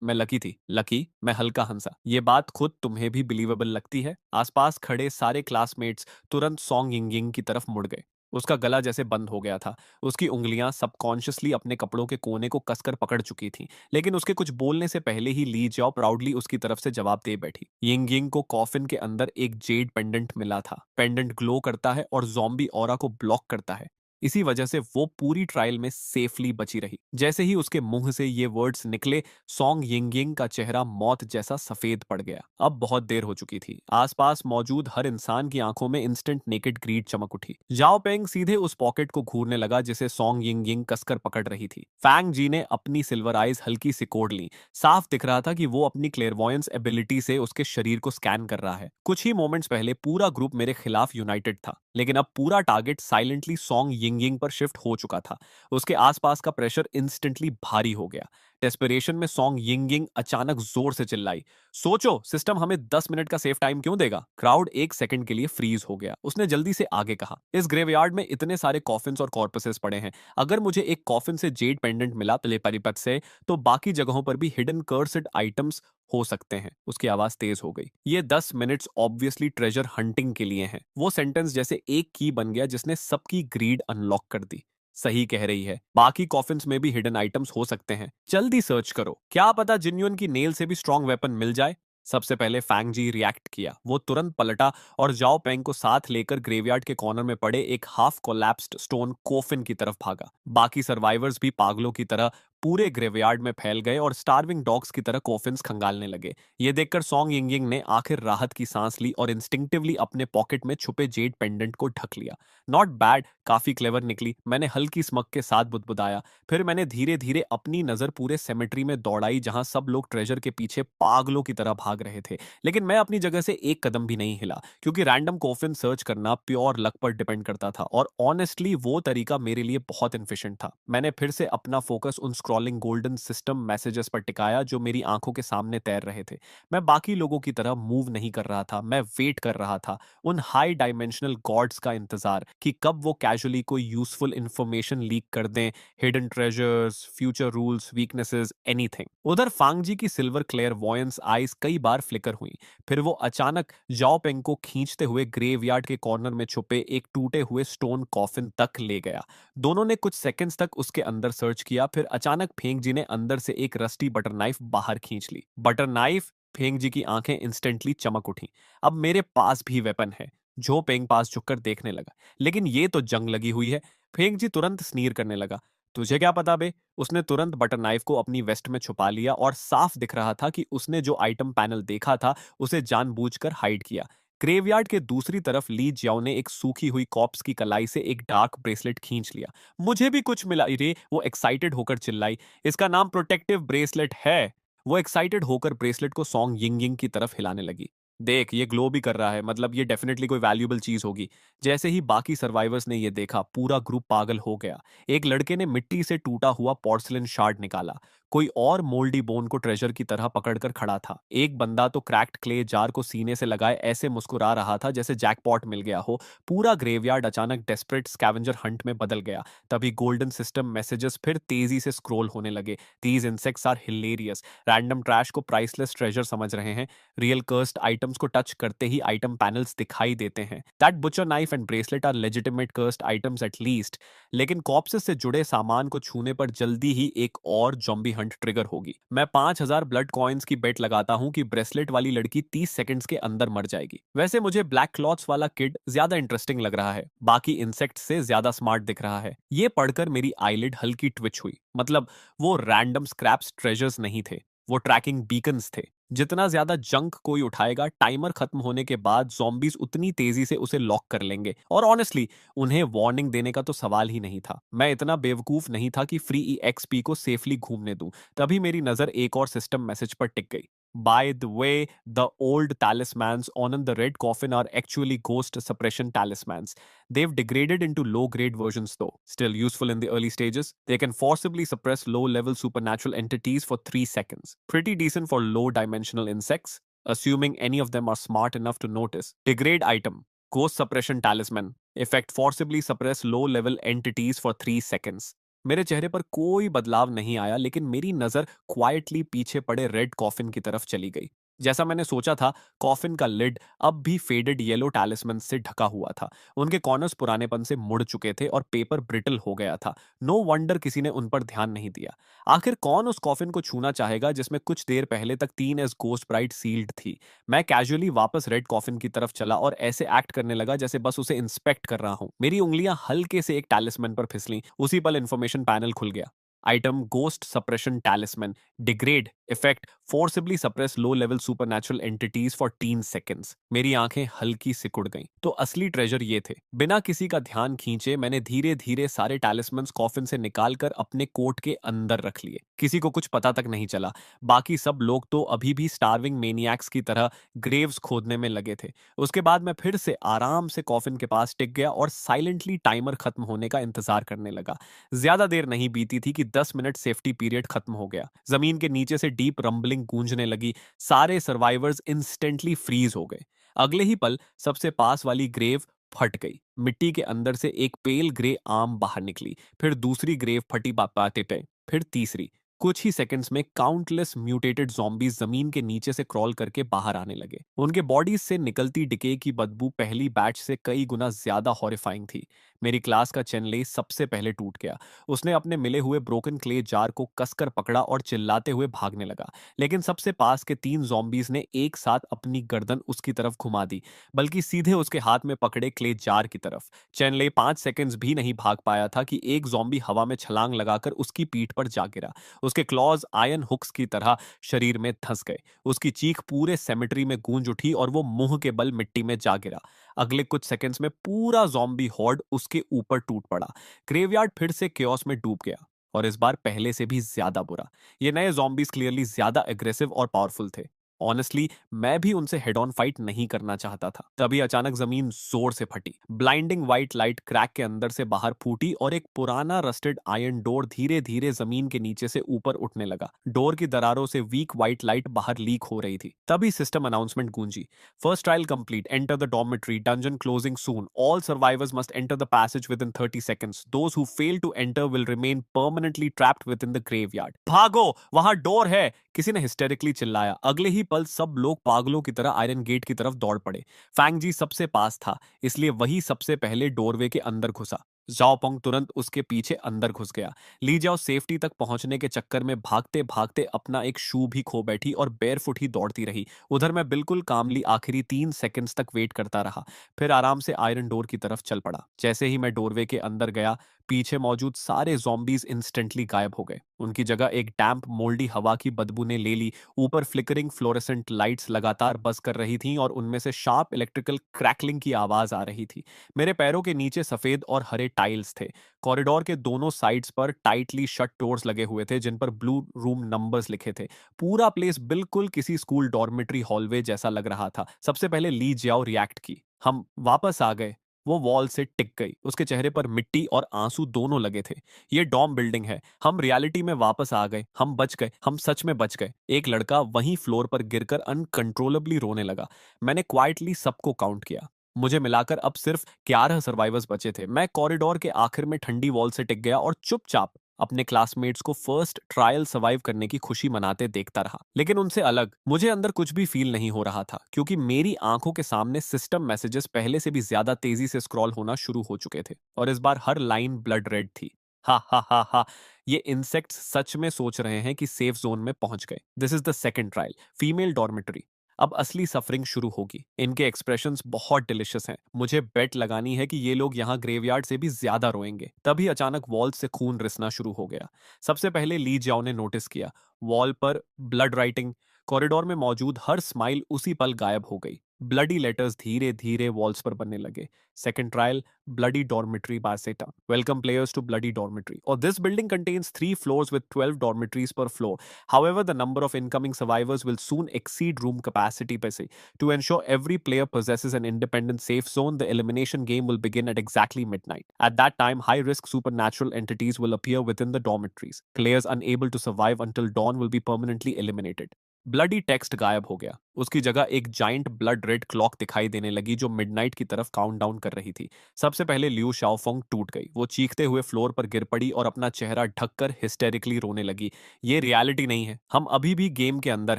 मैं लकी थी। लकी? मैं हल्का हंसा। ये बात खुद तुम्हें भी बिलीवेबल लगती है? आसपास खड़े सारे क्लासमेट्स तुरंत सॉन्ग यिंगिंग की तरफ मुड़ गए। उसका गला जैसे बंद हो गया था। उसकी उंगलियां सबकॉन्शियसली अपने कपड़ों के कोने को कसकर पकड़ चुकी थीं। लेकिन उसके कुछ बोलने से पहले ही ली जाओ प्राउडली उसकी तरफ से जवाब दे बैठी। यिंग यिंग को कॉफिन के अंदर एक जेड पेंडेंट मिला था। पेंडेंट ग्लो करता है और ज़ॉम्बी ऑरा को ब्लॉक करता है। इसी वजह से वो पूरी ट्रायल में सेफली बची रही। जैसे ही उसके मुंह से ये वर्ड्स निकले, सॉन्ग यिंग यिंग का चेहरा मौत जैसा सफेद पड़ गया। अब बहुत देर हो चुकी थी। आसपास मौजूद हर इंसान की आंखों में इंस्टेंट नेकेड ग्रीड चमक उठी। जाओ पेंग सीधे उस पॉकेट को घूरने लगा जिसे सॉन्ग यिंग यिंग कसकर पकड़ रही थी। फैंग जी ने अपनी सिल्वर आइज हल्की सिकोड़ ली। साफ दिख रहा था कि वो अपनी क्लेयरवॉयंस एबिलिटी से उसके शरीर को स्कैन कर रहा है। कुछ ही मोमेंट्स पहले पूरा ग्रुप मेरे खिलाफ यूनाइटेड था, लेकिन अब पूरा target silently song Ying Ying पर शिफ्ट हो चुका था। उसके आसपास का प्रेशर इंस्टेंटली भारी हो गया। डेस्परेशन में सॉन्ग यिंग यिंग अचानक जोर से चिल्लाई। सोचो, सिस्टम हमें 10 मिनट का सेफ टाइम क्यों देगा? क्राउड एक सेकंड के लिए फ्रीज हो गया। उसने जल्दी से आगे कहा, इस ग्रेवयार्ड में इतने सारे कॉफिन्स और कॉर्पसेस पड़े हैं। अगर मुझे एक कॉफिन से जेड पेंडेंट मिला तेलेपैथी से, तो बाकी जगहों पर भी हिडन कर्स्ड आइटम्स हो सकते हैं। उसकी आवाज तेज हो गई। ये 10 मिनट्स ऑब्वियसली ट्रेजर हंटिंग के लिए हैं। वो सेंटेंस जैसे एक की बन गया जिसने सबकी ग्रीड अनलॉक कर दी। सही कह रही है, बाकी कॉफिन्स में भी हिडन आइटम्स हो सकते हैं। जल्दी सर्च करो, क्या पता जिन्युन की नेल से भी स्ट्रॉन्ग वेपन मिल जाए। सबसे पहले फैंग जी रिएक्ट किया। वो तुरंत पलटा और जाओ पेंग को साथ लेकर ग्रेवयार्ड के कॉर्नर में पड़े एक हाफ कोलैप्स्ड स्टोन कोफिन की तरफ भागा। बाकी सर्वाइवर्स भी पागलों की तरह पूरे ग्रेवयार्ड में फैल गए और स्टार्विंग डॉग्स की तरह कोफिन्स खंगालने लगे। ये देखकर सॉन्ग यिंग यिंग ने आखिर राहत की सांस ली और इंस्टिंक्टिवली अपने पॉकेट में छुपे जेड पेंडेंट को ढक लिया। नॉट बैड, काफी क्लेवर निकली, मैंने हल्की स्मक के साथ बुदबुदाया। फिर मैंने धीरे धीरे अपनी नजर पूरे सेमेट्री में दौड़ाई जहां सब लोग ट्रेजर के पीछे पागलों की तरह भाग रहे थे। लेकिन मैं अपनी जगह से एक कदम भी नहीं हिला, क्योंकि रैंडम कोफिन सर्च करना प्योर लक पर डिपेंड करता था और ऑनेस्टली वो तरीका मेरे लिए बहुत इनफिशिएंट था। मैंने फिर से अपना फोकस उन स्क्रॉलिंग गोल्डन सिस्टम मैसेजेस पर टिकाया जो मेरी आंखों के सामने तैर रहे थे। मैं बाकी लोगों की तरह मूव नहीं कर रहा था, मैं वेट कर रहा था, उन हाई डायमेंशनल गॉड्स का इंतजार कि कब वो कैजुअली कोई यूजफुल इंफॉर्मेशन लीक कर दें, hidden treasures, future rules, weaknesses, anything. उधर फांगजी की सिल्वर क्लेयर वॉयंस आईज कई बार फ्लिकर हुई। फिर वो अचानक जाओ पेंग को खींचते हुए ग्रेवयार्ड के कॉर्नर में छुपे एक टूटे हुए स्टोन कॉफिन तक ले गया। दोनों ने कुछ सेकंड्स तक उसके अंदर सर्च किया, फिर अचानक फेंग जी ने अंदर से एक रस्टी बटर नाइफ बाहर खींच ली। Butter knife! फेंग जी की आंखें इंस्टेंटली चमक उठी। अब मेरे पास भी वेपन है। जो पेंग पास झुककर देखने लगा। लेकिन ये तो जंग लगी हुई है। फेंग जी तुरंत स्नीर करने लगा। तुझे क्या पता बे? उसने तुरंत बटर नाइफ को अपनी वेस्ट में छुपा लिया और साफ दिख रहा था कि उसने जो आइटम पैनल देखा था उसे जानबूझकर हाइड किया। ग्रेवयार्ड के दूसरी तरफ ली जियाओ ने एक सूखी हुई कॉप्स की कलाई से एक डार्क ब्रेसलेट खींच लिया। मुझे भी कुछ मिला रे! वो एक्साइटेड होकर चिल्लाई। इसका नाम प्रोटेक्टिव ब्रेसलेट है। वो एक्साइटेड होकर ब्रेसलेट को सॉन्ग यिंग यिंग की तरफ हिलाने लगी। देख, ये ग्लो भी कर रहा है, मतलब ये डेफिनेटली कोई वैल्यूएबल चीज होगी। जैसे ही बाकी सर्वाइवर्स ने ये देखा, पूरा ग्रुप पागल हो गया। एक लड़के ने मिट्टी से टूटा हुआ पोर्सलिन शार्ड निकाला। कोई और मोल्डी बोन को ट्रेजर की तरह पकड़कर खड़ा था। एक बंदा तो क्रैक्ड क्ले जार को सीने से लगाए ऐसे मुस्कुरा रहा था जैसे जैकपॉट मिल गया हो। पूरा ग्रेवयार्ड अचानक डेस्परेट स्कैवेंजर हंट में बदल गया। तभी गोल्डन सिस्टम मैसेजेस फिर तेजी से स्क्रॉल होने लगे। These insects are hilarious. Random trash को प्राइसलेस ट्रेजर समझ रहे हैं। रियल कर्स्ड आइटम्स को टच करते ही आइटम पैनल्स दिखाई देते हैं। That butcher knife and bracelet are legitimate cursed items at least. लेकिन कॉप्सेस से जुड़े सामान को छूने पर जल्दी ही एक और जॉम्बी हंट ट्रिगर होगी। मैं 5,000 ब्लड कॉइन्स की बेट लगाता हूं कि ब्रेसलेट वाली लड़की 30 सेकंड्स के अंदर मर जाएगी। वैसे मुझे ब्लैक क्लॉथ्स वाला किड ज्यादा इंटरेस्टिंग लग रहा है, बाकी इंसेक्ट से ज्यादा स्मार्ट दिख रहा है। ये पढ़कर मेरी आईलिड हल्की ट्विच हुई। मतलब वो रैंडम स्क्रैप्स ट्रेजर्स नहीं थे, वो ट्रैकिंग बीकन्स थे। जितना ज्यादा जंक कोई उठाएगा, टाइमर खत्म होने के बाद ज़ॉम्बीज उतनी तेजी से उसे लॉक कर लेंगे। और ऑनेस्टली उन्हें वार्निंग देने का तो सवाल ही नहीं था। मैं इतना बेवकूफ नहीं था कि फ्री ईएक्सपी को सेफली घूमने दूं। तभी मेरी नजर एक और सिस्टम मैसेज पर टिक गई। By the way, the old talismans on the red coffin are actually ghost suppression talismans. They've degraded into low grade versions, though. Still useful in the early stages. They can forcibly suppress low level supernatural entities for 3 seconds. Pretty decent for low dimensional insects, assuming any of them are smart enough to notice. Degrade item: Ghost Suppression Talisman. Effect: Forcibly suppress low level entities for 3 seconds. मेरे चेहरे पर कोई बदलाव नहीं आया, लेकिन मेरी नजर क्वाइटली पीछे पड़े रेड कॉफिन की तरफ चली गई। जैसा मैंने सोचा था, कॉफिन का लिड अब भी फेडेड येलो टैलिस्मन से ढका हुआ था। उनके कॉर्नर्स पुरानेपन से मुड़ चुके थे और पेपर ब्रिटल हो गया था। नो वंडर किसी ने उन पर ध्यान नहीं दिया। आखिर कौन उस कॉफिन को छूना चाहेगा जिसमें कुछ देर पहले तक 3 एस गोस्ट ब्राइट सील्ड थी। मैं कैजुअली वापस रेड कॉफिन की तरफ चला और ऐसे एक्ट करने लगा जैसे बस उसे इंस्पेक्ट कर रहा हूं। मेरी उंगलियां हल्के से एक टैलिस्मन पर फिसली। उसी पल इंफॉर्मेशन पैनल खुल गया। Item: ghost suppression talisman. Degrade. Effect: forcibly suppress low level supernatural entities for 3 seconds. मेरी आंखें हल्की सिकुड़ गईं। तो असली ट्रेजर ये थे। बिना किसी का ध्यान खींचे मैंने धीरे धीरे सारे टैलिस्मन्स कॉफिन से निकालकर अपने कोट के अंदर रख लिए। किसी को कुछ पता तक नहीं चला। बाकी सब लोग तो अभी भी स्टार्विंग मेनियाक्स की तरह ग्रेव्स खोदने में लगे थे। उसके बाद मैं फिर से आराम से कॉफिन के पास टिक गया और साइलेंटली टाइमर खत्म होने का इंतजार करने लगा। ज्यादा देर नहीं बीती थी कि 10 मिनट सेफ्टी पीरियड खत्म हो गया। जमीन के नीचे से डीप रंबलिंग गूंजने लगी। सारे सर्वाइवर्स इंस्टेंटली फ्रीज हो गए। अगले ही पल सबसे पास वाली ग्रेव फट गई। मिट्टी के अंदर से एक पेल ग्रे आर्म बाहर निकली। फिर दूसरी ग्रेव फटी पाते पे, फिर तीसरी। कुछ ही सेकंड्स में काउंटलेस म्यूटेटेड ज़ॉम्बीज जमीन के नीचे से क्रॉल करके बाहर आने लगे। उनके बॉडीज से निकलती डिके की बदबू पहली बैच से कई गुना ज्यादा हॉरिफाइंग थी। मेरी क्लास का चेनले सबसे पहले टूट गया। उसने अपने मिले हुए ब्रोकन क्ले जार को कसकर पकड़ा और चिल्लाते हुए भागने लगा। लेकिन सबसे पास के 3 ज़ॉम्बीज ने एक साथ अपनी गर्दन उसकी तरफ घुमा दी, बल्कि सीधे उसके हाथ में पकड़े क्ले जार की तरफ। चेनले 5 सेकंड्स भी नहीं भाग पाया था कि एक ज़ॉम्बी हवा में छलांग लगाकर उसकी पीठ पर जा गिरा। उसके क्लॉज आयन हुक्स की तरह शरीर में धंस गए। उसकी चीख पूरे सेमेट्री में गूंज उठी और वो मुंह के बल मिट्टी में जा गिरा। अगले कुछ सेकंड्स में पूरा ज़ॉम्बी हॉर्ड उसके ऊपर टूट पड़ा। ग्रेवयार्ड फिर से केओस में डूब गया, और इस बार पहले से भी ज्यादा बुरा। ये नए ज़ॉम्बीज क्लियरली ज्यादा एग्रेसिव और पावरफुल थे। ऑनेस्टली मैं भी उनसे हेड ऑन फाइट नहीं करना चाहता था। तभी अचानक जमीन जोर से फटी। ब्लाइंडिंग व्हाइट लाइट क्रैक के अंदर से बाहर फूटी और एक पुराना रस्टेड आयरन डोर धीरे धीरे जमीन के नीचे से ऊपर उठने लगा। डोर की दरारों से वीक व्हाइट लाइट बाहर लीक हो रही थी। तभी system announcement Gunji. First trial complete, enter the dormitory, dungeon closing soon, all survivors must enter the passage within 30 seconds, those who fail to enter will remain permanently trapped within the graveyard। भागो, वहां door है, किसी ने हिस्टेरिकली चिल्लाया। अगले ही पल सब लोग पागलों की तरह आयरन गेट की तरफ दौड़ पड़े। फैंग जी सबसे पास था, इसलिए वही सबसे पहले डोरवे के अंदर घुसा। जाओ पोंग तुरंत उसके पीछे अंदर घुस गया। ली जाओ सेफ्टी तक पहुंचने के चक्कर में भागते भागते अपना एक शू भी खो बैठी और बेयरफुट ही दौड़ती रही। उधर मैं बिल्कुल कामली आखिरी 3 सेकंड्स तक वेट करता रहा, फिर आराम से आयरन डोर की तरफ चल पड़ा। जैसे ही मैं डोरवे के अंदर गया, पीछे मौजूद सारे ज़ॉम्बीज़ इंस्टेंटली गायब हो गए। उनकी जगह एक डैम्प मोल्डी हवा की बदबू ने ले ली। ऊपर फ्लिकरिंग फ्लोरेसेंट लाइट्स लगातार बज़ कर रही थीं और उनमें से शार्प इलेक्ट्रिकल क्रैकलिंग की आवाज़ आ रही थी। मेरे पैरों के नीचे सफ़ेद और हरे टाइल्स थे। कॉरिडोर के दोनों साइड्स पर टाइटली शट डोर्स लगे हुए थे जिन पर ब्लू रूम नंबर्स लिखे थे। पूरा प्लेस बिल्कुल किसी स्कूल डॉर्मेट्री हॉलवे जैसा लग रहा था। सबसे पहले ली जियाओ रिएक्ट की। हम वापस आ गए। वो वॉल से टिक गई। उसके चेहरे पर मिट्टी और आंसू दोनों लगे थे। ये डॉम बिल्डिंग है, हम रियलिटी में वापस आ गए, हम बच गए, हम सच में बच गए। एक लड़का वहीं फ्लोर पर गिरकर अनकंट्रोलेबली रोने लगा। मैंने क्वाइटली सबको काउंट किया। मुझे मिलाकर अब सिर्फ 11 सर्वाइवर्स बचे थे। मैं कॉरिडोर के आखिर में ठंडी वॉल से टिक गया और चुपचाप अपने क्लासमेट्स को फर्स्ट ट्रायल सर्वाइव करने की खुशी मनाते देखता रहा। लेकिन उनसे अलग मुझे अंदर कुछ भी फील नहीं हो रहा था, क्योंकि मेरी आंखों के सामने सिस्टम मैसेजेस पहले से भी ज्यादा तेजी से स्क्रॉल होना शुरू हो चुके थे और इस बार हर लाइन ब्लड रेड थी। हा हा हा हा, ये इंसेक्ट्स सच में सोच रहे हैं कि सेफ जोन में पहुंच गए। This is the second trial, female dormitory. अब असली सफरिंग शुरू होगी। इनके एक्सप्रेशंस बहुत डिलिशियस हैं। मुझे बेट लगानी है कि ये लोग यहाँ ग्रेवयार्ड से भी ज्यादा रोएंगे। तभी अचानक वॉल से खून रिसना शुरू हो गया। सबसे पहले ली जाओ ने नोटिस किया, वॉल पर ब्लड राइटिंग। कॉरिडोर में मौजूद हर स्माइल उसी पल गायब हो गई। ब्लडी लेटर्स धीरे धीरे वॉल्स पर बनने लगे। Second trial, bloody dormitory Baseta. Welcome players to bloody dormitory. Or this building contains 3 floors with 12 dormitories per floor. However, the number of incoming survivors will soon exceed room capacity per se. To ensure every player possesses an independent safe zone, the elimination game will begin at exactly midnight. At that time, high-risk supernatural entities will appear within the dormitories. Players unable to survive until dawn will be permanently eliminated. Bloody text गायब हो गया। उसकी जगह एक giant blood red clock दिखाई देने लगी जो मिडनाइट की तरफ काउंटडाउन कर रही थी। सबसे पहले लियू शाओफोंग टूट गई। वो चीखते हुए फ्लोर पर गिर पड़ी और अपना चेहरा ढककर हिस्टेरिकली रोने लगी। ये रियलिटी नहीं है, हम अभी भी गेम के अंदर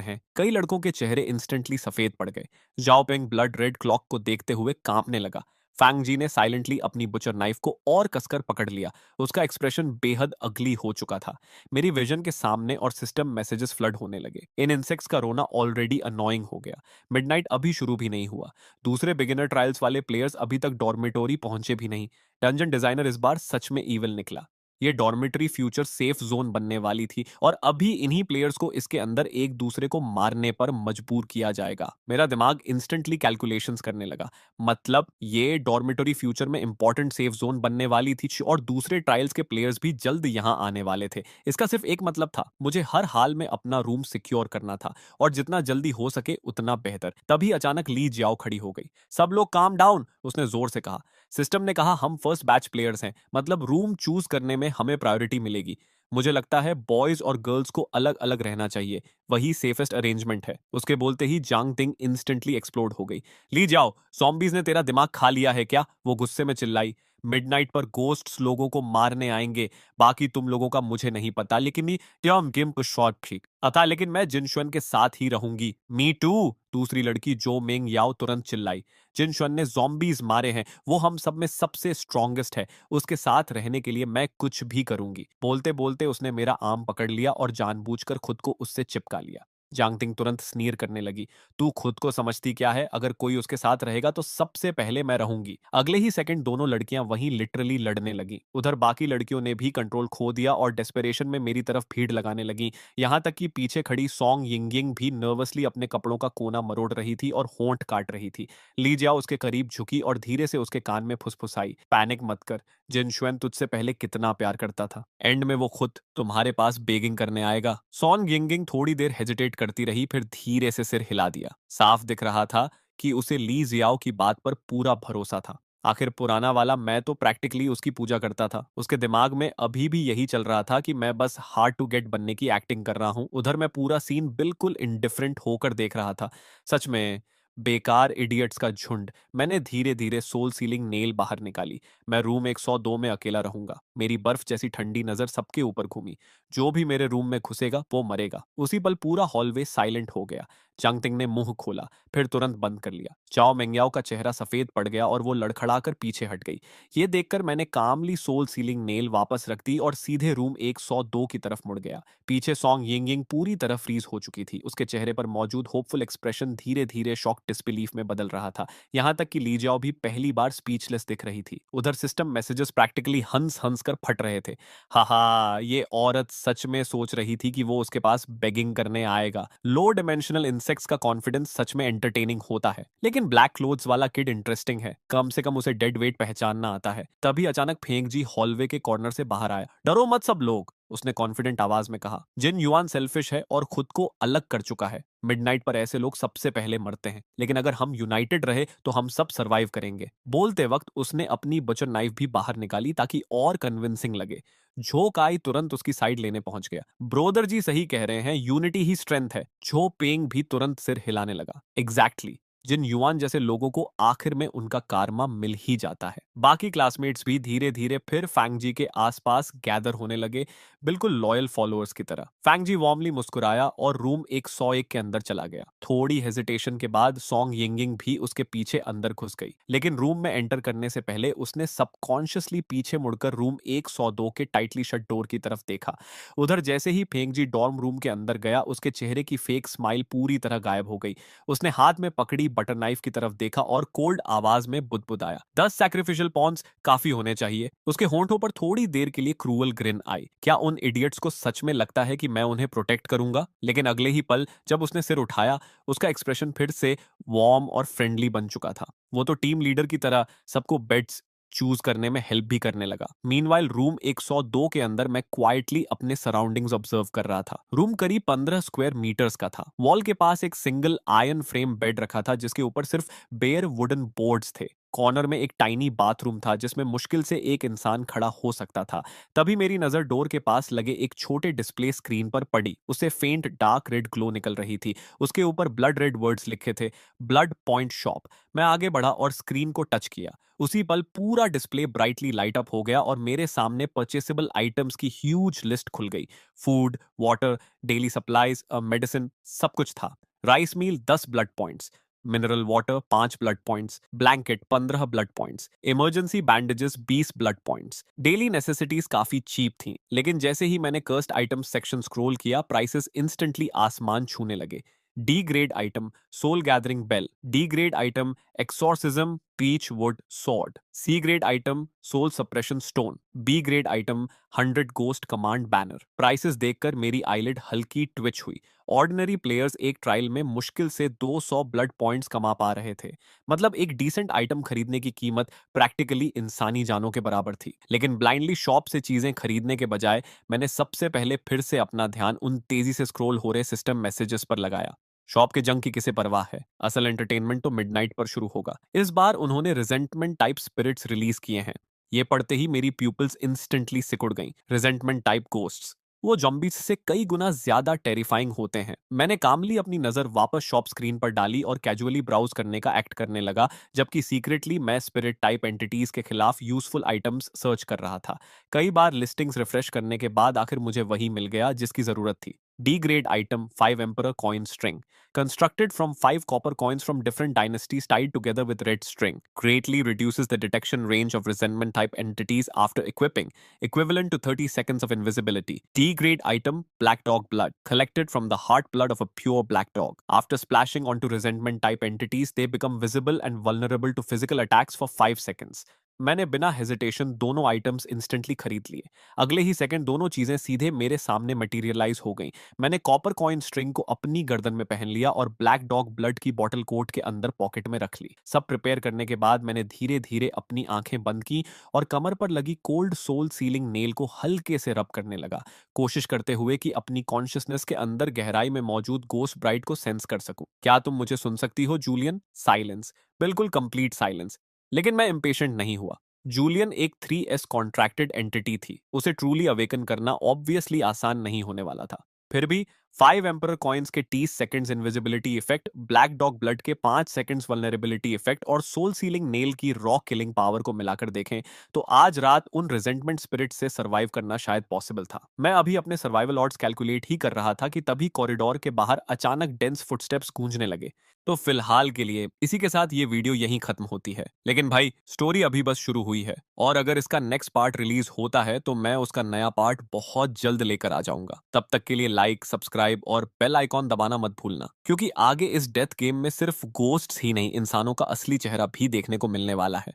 हैं। कई लड़कों के चेहरे इंस्टेंटली सफेद पड़ गए। जाओ पेंग ब्लड रेड क्लॉक को देखते हुए कांपने लगा। फैंग जी ने साइलेंटली अपनी बुचर नाइफ को और कसकर पकड़ लिया। उसका एक्सप्रेशन बेहद अगली हो चुका था। मेरी विजन के सामने और सिस्टम मैसेजेस फ्लड होने लगे। इन इंसेक्ट्स का रोना ऑलरेडी अनोइंग हो गया। मिडनाइट अभी शुरू भी नहीं हुआ। दूसरे बिगिनर ट्रायल्स वाले प्लेयर्स अभी तक डॉर्मेटोरी पहुंचे भी नहीं। डंजन डिजाइनर इस बार सच में ईविल निकला। ये डॉर्मेटरी फ्यूचर सेफ जोन बनने वाली थी और अभी इन्हीं प्लेयर्स को इसके अंदर एक दूसरे को मारने पर मजबूर किया जाएगा। मेरा दिमाग इंस्टेंटली कैलकुलेशंस करने लगा। मतलब ये डॉर्मेटरी फ्यूचर में इंपॉर्टेंट सेफ जोन बनने वाली थी और दूसरे ट्रायल्स के प्लेयर्स भी जल्द यहां आने वाले थे। इसका सिर्फ एक मतलब था, मुझे हर हाल में अपना रूम सिक्योर करना था और जितना जल्दी हो सके उतना बेहतर। तभी अचानक ली जियाओ खड़ी हो गई। सब लोग काम डाउन, उसने जोर से कहा। सिस्टम ने कहा हम फर्स्ट बैच प्लेयर्स हैं, मतलब रूम चूज करने में हमें प्रायोरिटी मिलेगी। मुझे लगता है बॉयज और गर्ल्स को अलग अलग रहना चाहिए, वही सेफेस्ट अरेंजमेंट है। उसके बोलते ही जांग तिंग इंस्टेंटली एक्सप्लोड हो गई। ली जाओ, ज़ॉम्बीज़ ने तेरा दिमाग खा लिया है क्या? वो गुस्से में चिल्लाई। मिडनाइट पर गोस्ट्स लोगों को मारने आएंगे। बाकी तुम लोगों का मुझे नहीं पता, लेकिन ये ट्याम गेम को शॉर्ट ठीक अथा, लेकिन मैं जिनशुन के साथ ही रहूंगी। मी टू, दूसरी लड़की जो मेंग याओ तुरंत चिल्लाई। जिनशुन ने ज़ॉम्बीज़ मारे हैं, वो हम सब में सबसे स्ट्रॉन्गेस्ट है। उसके साथ रहने के लिए मैं कुछ भी करूंगी। बोलते बोलते उसने मेरा आर्म पकड़ लिया और जानबूझकर खुद को उससे चिपका लिया। जांगटिंग तुरंत स्नीर करने लगी। तू खुद को समझती क्या है? अगर कोई उसके साथ रहेगा तो सबसे पहले मैं रहूंगी। अगले ही सेकंड दोनों लड़कियां वहीं लिटरली लड़ने लगी। उधर बाकी लड़कियों ने भी कंट्रोल खो दिया और डेस्परेशन में मेरी तरफ भीड़ लगाने लगी। यहां तक कि पीछे खड़ी सॉन्ग यिंगिंग भी नर्वसली अपने कपड़ों का कोना मरोड़ रही थी और होंठ काट रही थी। ली जियाओ उसके करीब झुकी और धीरे से उसके कान में फुसफुसाई, पैनिक मत कर, जिनशुएन तुझसे पहले कितना प्यार करता था। एंड में वो खुद तुम्हारे पास बेगिंग करने आएगा। सॉन्ग यिंगिंग थोड़ी देर हेजिटेट करती रही, फिर धीरे से सिर हिला दिया। साफ दिख रहा था कि उसे ली जियाओ की बात पर पूरा भरोसा था। आखिर पुराना वाला मैं तो प्रैक्टिकली उसकी पूजा करता था। उसके दिमाग में अभी भी यही चल रहा था कि मैं बस हार्ड टू गेट बनने की एक्टिंग कर रहा हूँ। उधर मैं पूरा सीन बिल्कुल इंडिफरेंट होकर देख रहा था। सच में बेकार इडियट्स का झुंड। मैंने धीरे धीरे सोल सीलिंग नेल बाहर निकाली। मैं रूम 102 में अकेला रहूंगा। मेरी बर्फ जैसी ठंडी नजर सबके ऊपर घूमी। जो भी मेरे रूम में घुसेगा वो मरेगा। उसी पल पूरा हॉलवे साइलेंट हो गया। चांगटिंग ने मुंह खोला, फिर तुरंत बंद कर लिया। चाओ मेंग्याओ का चेहरा सफेद पड़ गया और वो लड़खड़ाकर पीछे हट गई। ये देखकर मैंने कामली सोल सीलिंग नेल वापस रख दी और सीधे रूम 102 की तरफ मुड़ गया। पीछे सॉन्ग यिंग यिंग पूरी तरह फ्रीज हो चुकी थी। उसके चेहरे पर मौजूद होपफुल एक्सप्रेशन धीरे धीरे शॉक डिसबिलीफ में बदल रहा था। यहाँ तक कि ली जाओ भी पहली बार स्पीचलेस दिख रही थी। उधर सिस्टम मैसेजेस प्रैक्टिकली हंस हंस कर फट रहे थे। हाहा, ये औरत सच में सोच रही थी कि वो उसके पास बेगिंग करने आएगा। लो डिमेंशनल इंसेक्ट्स का कॉन्फिडेंस सच में एंटरटेनिंग होता है, लेकिन ब्लैक क्लोथ्स वाला किड इंटरेस्टिंग है। कम से कम उसे डेड वेट पहचानना आता है। तभी अचानक फेंग जी हॉलवे के कॉर्नर से बाहर आया। डरो मत सब लोग, उसने कॉन्फिडेंट आवाज में कहा। जिन युआन सेल्फिश है और खुद को अलग कर चुका है। मिडनाइट पर ऐसे लोग सबसे पहले मरते हैं, लेकिन अगर हम यूनाइटेड रहे तो हम सब सरवाइव करेंगे। बोलते वक्त उसने अपनी बचर नाइफ भी बाहर निकाली ताकि और कन्विंसिंग लगे। झो काई तुरंत उसकी साइड लेने पहुंच गया। ब्रोदर जी सही कह रहे हैं, यूनिटी ही स्ट्रेंथ है। झो पेंग भी तुरंत सिर हिलाने लगा। एग्जैक्टली, जिन युआन जैसे लोगों को आखिर में उनका कारमा मिल ही जाता है। बाकी क्लासमेट्स भी धीरे धीरे फिर फैंग जी के आसपास गैदर होने लगे, बिल्कुल लॉयल फॉलोअर्स की तरह। फैंग जी वार्मली मुस्कुराया और रूम 101 के अंदर चला गया। थोड़ी हेजिटेशन के बाद सॉन्ग यिंगिंग भी उसके पीछे अंदर घुस गई, लेकिन रूम में एंटर करने से पहले उसने सबकॉन्शियसली पीछे मुड़कर रूम 102 के टाइटली शट डोर की तरफ देखा। उधर जैसे ही फेंग जी डॉर्म रूम के अंदर गया, उसके चेहरे की फेक स्माइल पूरी तरह गायब हो गई। उसने हाथ में पकड़ी बटर नाइफ की तरफ देखा और कोल्ड आवाज में बुदबुदाया, 10 सैक्रिफिशियल पॉन्स काफी होने चाहिए। उसके होंठों पर थोड़ी देर के लिए क्रूअल ग्रिन आई। क्या उन इडियट्स को सच में लगता है कि मैं उन्हें प्रोटेक्ट करूंगा? लेकिन अगले ही पल जब उसने सिर उठाया, उसका एक्सप्रेशन फिर से वार्म और फ्रेंडली बन चुका था। वो तो टीम लीडर की तरह सबको बेड्स चूज करने में हेल्प भी करने लगा। मीनवाइल रूम 102 के अंदर मैं क्वाइटली अपने सराउंडिंग्स ऑब्जर्व कर रहा था। रूम करीब 15 स्क्वायर मीटर्स का था। वॉल के पास एक सिंगल आयरन फ्रेम बेड रखा था जिसके ऊपर सिर्फ बेयर वुडन बोर्ड्स थे। कॉर्नर में एक टाइनी बाथरूम था जिसमें मुश्किल से एक इंसान खड़ा हो सकता था। तभी मेरी नजर डोर के पास लगे एक छोटे डिस्प्ले स्क्रीन पर पड़ी। उससे फेंट डार्क रेड ग्लो निकल रही थी। उसके ऊपर ब्लड रेड वर्ड्स लिखे थे, ब्लड पॉइंट शॉप। मैं आगे बढ़ा और स्क्रीन को टच किया। उसी पल पूरा डिस्प्ले ब्राइटली लाइट अप हो गया और मेरे सामने परचेसेबल आइटम्स की ह्यूज लिस्ट खुल गई। Food, water, daily supplies, medicine, सब कुछ था। Rice meal 10 blood points, mineral water 5 blood points, blanket 15 blood points, emergency bandages 20 blood points. Daily necessities काफी चीप थी, लेकिन जैसे ही मैंने कर्स्ट आइटम्स सेक्शन स्क्रॉल किया, प्राइसेस इंस्टेंटली आसमान छूने लगे। D grade item soul gathering bell, D grade item exorcism peach wood sword, सी grade item soul suppression stone, B grade item 100 ghost command banner. Prices देखकर मेरी eyelid हल्की Twitch हुई। Ordinary players एक trial में मुश्किल से 200 ब्लड पॉइंट्स कमा पा रहे थे। मतलब एक डिसेंट आइटम खरीदने की कीमत प्रैक्टिकली इंसानी जानों के बराबर थी। लेकिन ब्लाइंडली शॉप से चीजें खरीदने के बजाय मैंने सबसे पहले फिर से अपना ध्यान उन तेजी से स्क्रॉल हो रहे सिस्टम मैसेजेस पर लगाया। शॉप के जंग की किसे परवाह है, असल एंटरटेनमेंट तो मिडनाइट पर शुरू होगा। इस बार उन्होंने रिजेंटमेंट टाइप स्पिरिट्स रिलीज किए हैं। ये पढ़ते ही मेरी प्यूपल्स इंस्टेंटली सिकुड़ गईं। रिजेंटमेंट टाइप गोस्ट्स, वो जॉम्बीज से कई गुना ज्यादा टेरिफाइंग होते हैं। मैंने कामली अपनी नजर वापस शॉप स्क्रीन पर डाली और कैजुअली ब्राउज करने का एक्ट करने लगा, जबकि सीक्रेटली मैं स्पिरिट टाइप एंटिटीज के खिलाफ यूजफुल आइटम्स सर्च कर रहा था। कई बार लिस्टिंग्स रिफ्रेश करने के बाद आखिर मुझे वही मिल गया जिसकी जरूरत थी। D grade item 5 Emperor coin string. Constructed from 5 copper coins from different dynasties tied together with red string. Greatly reduces the detection range of resentment type entities after equipping, equivalent to 30 seconds of invisibility. D grade item Black Dog Blood. Collected from the heart blood of a pure black dog. After splashing onto resentment type entities, they become visible and vulnerable to physical attacks for 5 seconds. मैंने बिना hesitation दोनों items instantly खरीद लिए। अगले ही second दोनों चीजें सीधे मेरे सामने मटेरियलाइज हो गईं। मैंने कॉपर कॉइन स्ट्रिंग को अपनी गर्दन में पहन लिया और ब्लैक डॉग ब्लड की बॉटल कोट के अंदर पॉकेट में रख ली। सब प्रिपेयर करने के बाद मैंने धीरे धीरे अपनी आंखें बंद की और कमर पर लगी कोल्ड सोल सीलिंग नेल को हल्के से रब करने लगा, कोशिश करते हुए कि अपनी कॉन्शियसनेस के अंदर गहराई में मौजूद गोस्ट ब्राइट को सेंस कर सकूं। क्या तुम मुझे सुन सकती हो जूलियन? साइलेंस, बिल्कुल कंप्लीट साइलेंस। लेकिन मैं इम्पेशेंट नहीं हुआ। जूलियन एक 3S कॉन्ट्रैक्टेड एंटिटी थी। उसे ट्रूली अवेकन करना ऑब्वियसली आसान नहीं होने वाला था। फिर भी 5 एम्परर कॉइन्स के 30 seconds invisibility effect, black dog blood के 5 सेकंड्स वल्नरेबिलिटी इफेक्ट और सोल सीलिंग नेल की रॉ किलिंग पावर को मिलाकर देखें तो आज रात उन रिजेंटमेंट स्पिरिट से सर्वाइव करना शायद पॉसिबल था। मैं अभी अपने सर्वाइवल ऑड्स कैलकुलेट ही कर रहा था कि तभी कॉरिडोर के बाहर अचानक डेंस फुटस्टेप्स गूंजने लगे। तो फिलहाल के लिए इसी के साथ ये वीडियो यहीं खत्म होती है। लेकिन भाई, स्टोरी अभी बस शुरू हुई है और अगर इसका नेक्स्ट पार्ट रिलीज होता है तो मैं उसका नया पार्ट बहुत जल्द लेकर आ जाऊंगा। तब तक के लिए लाइक, सब्सक्राइब और बेल आइकॉन दबाना मत भूलना, क्योंकि आगे इस डेथ गेम में सिर्फ गोस्ट्स ही नहीं, इंसानों का असली चेहरा भी देखने को मिलने वाला है।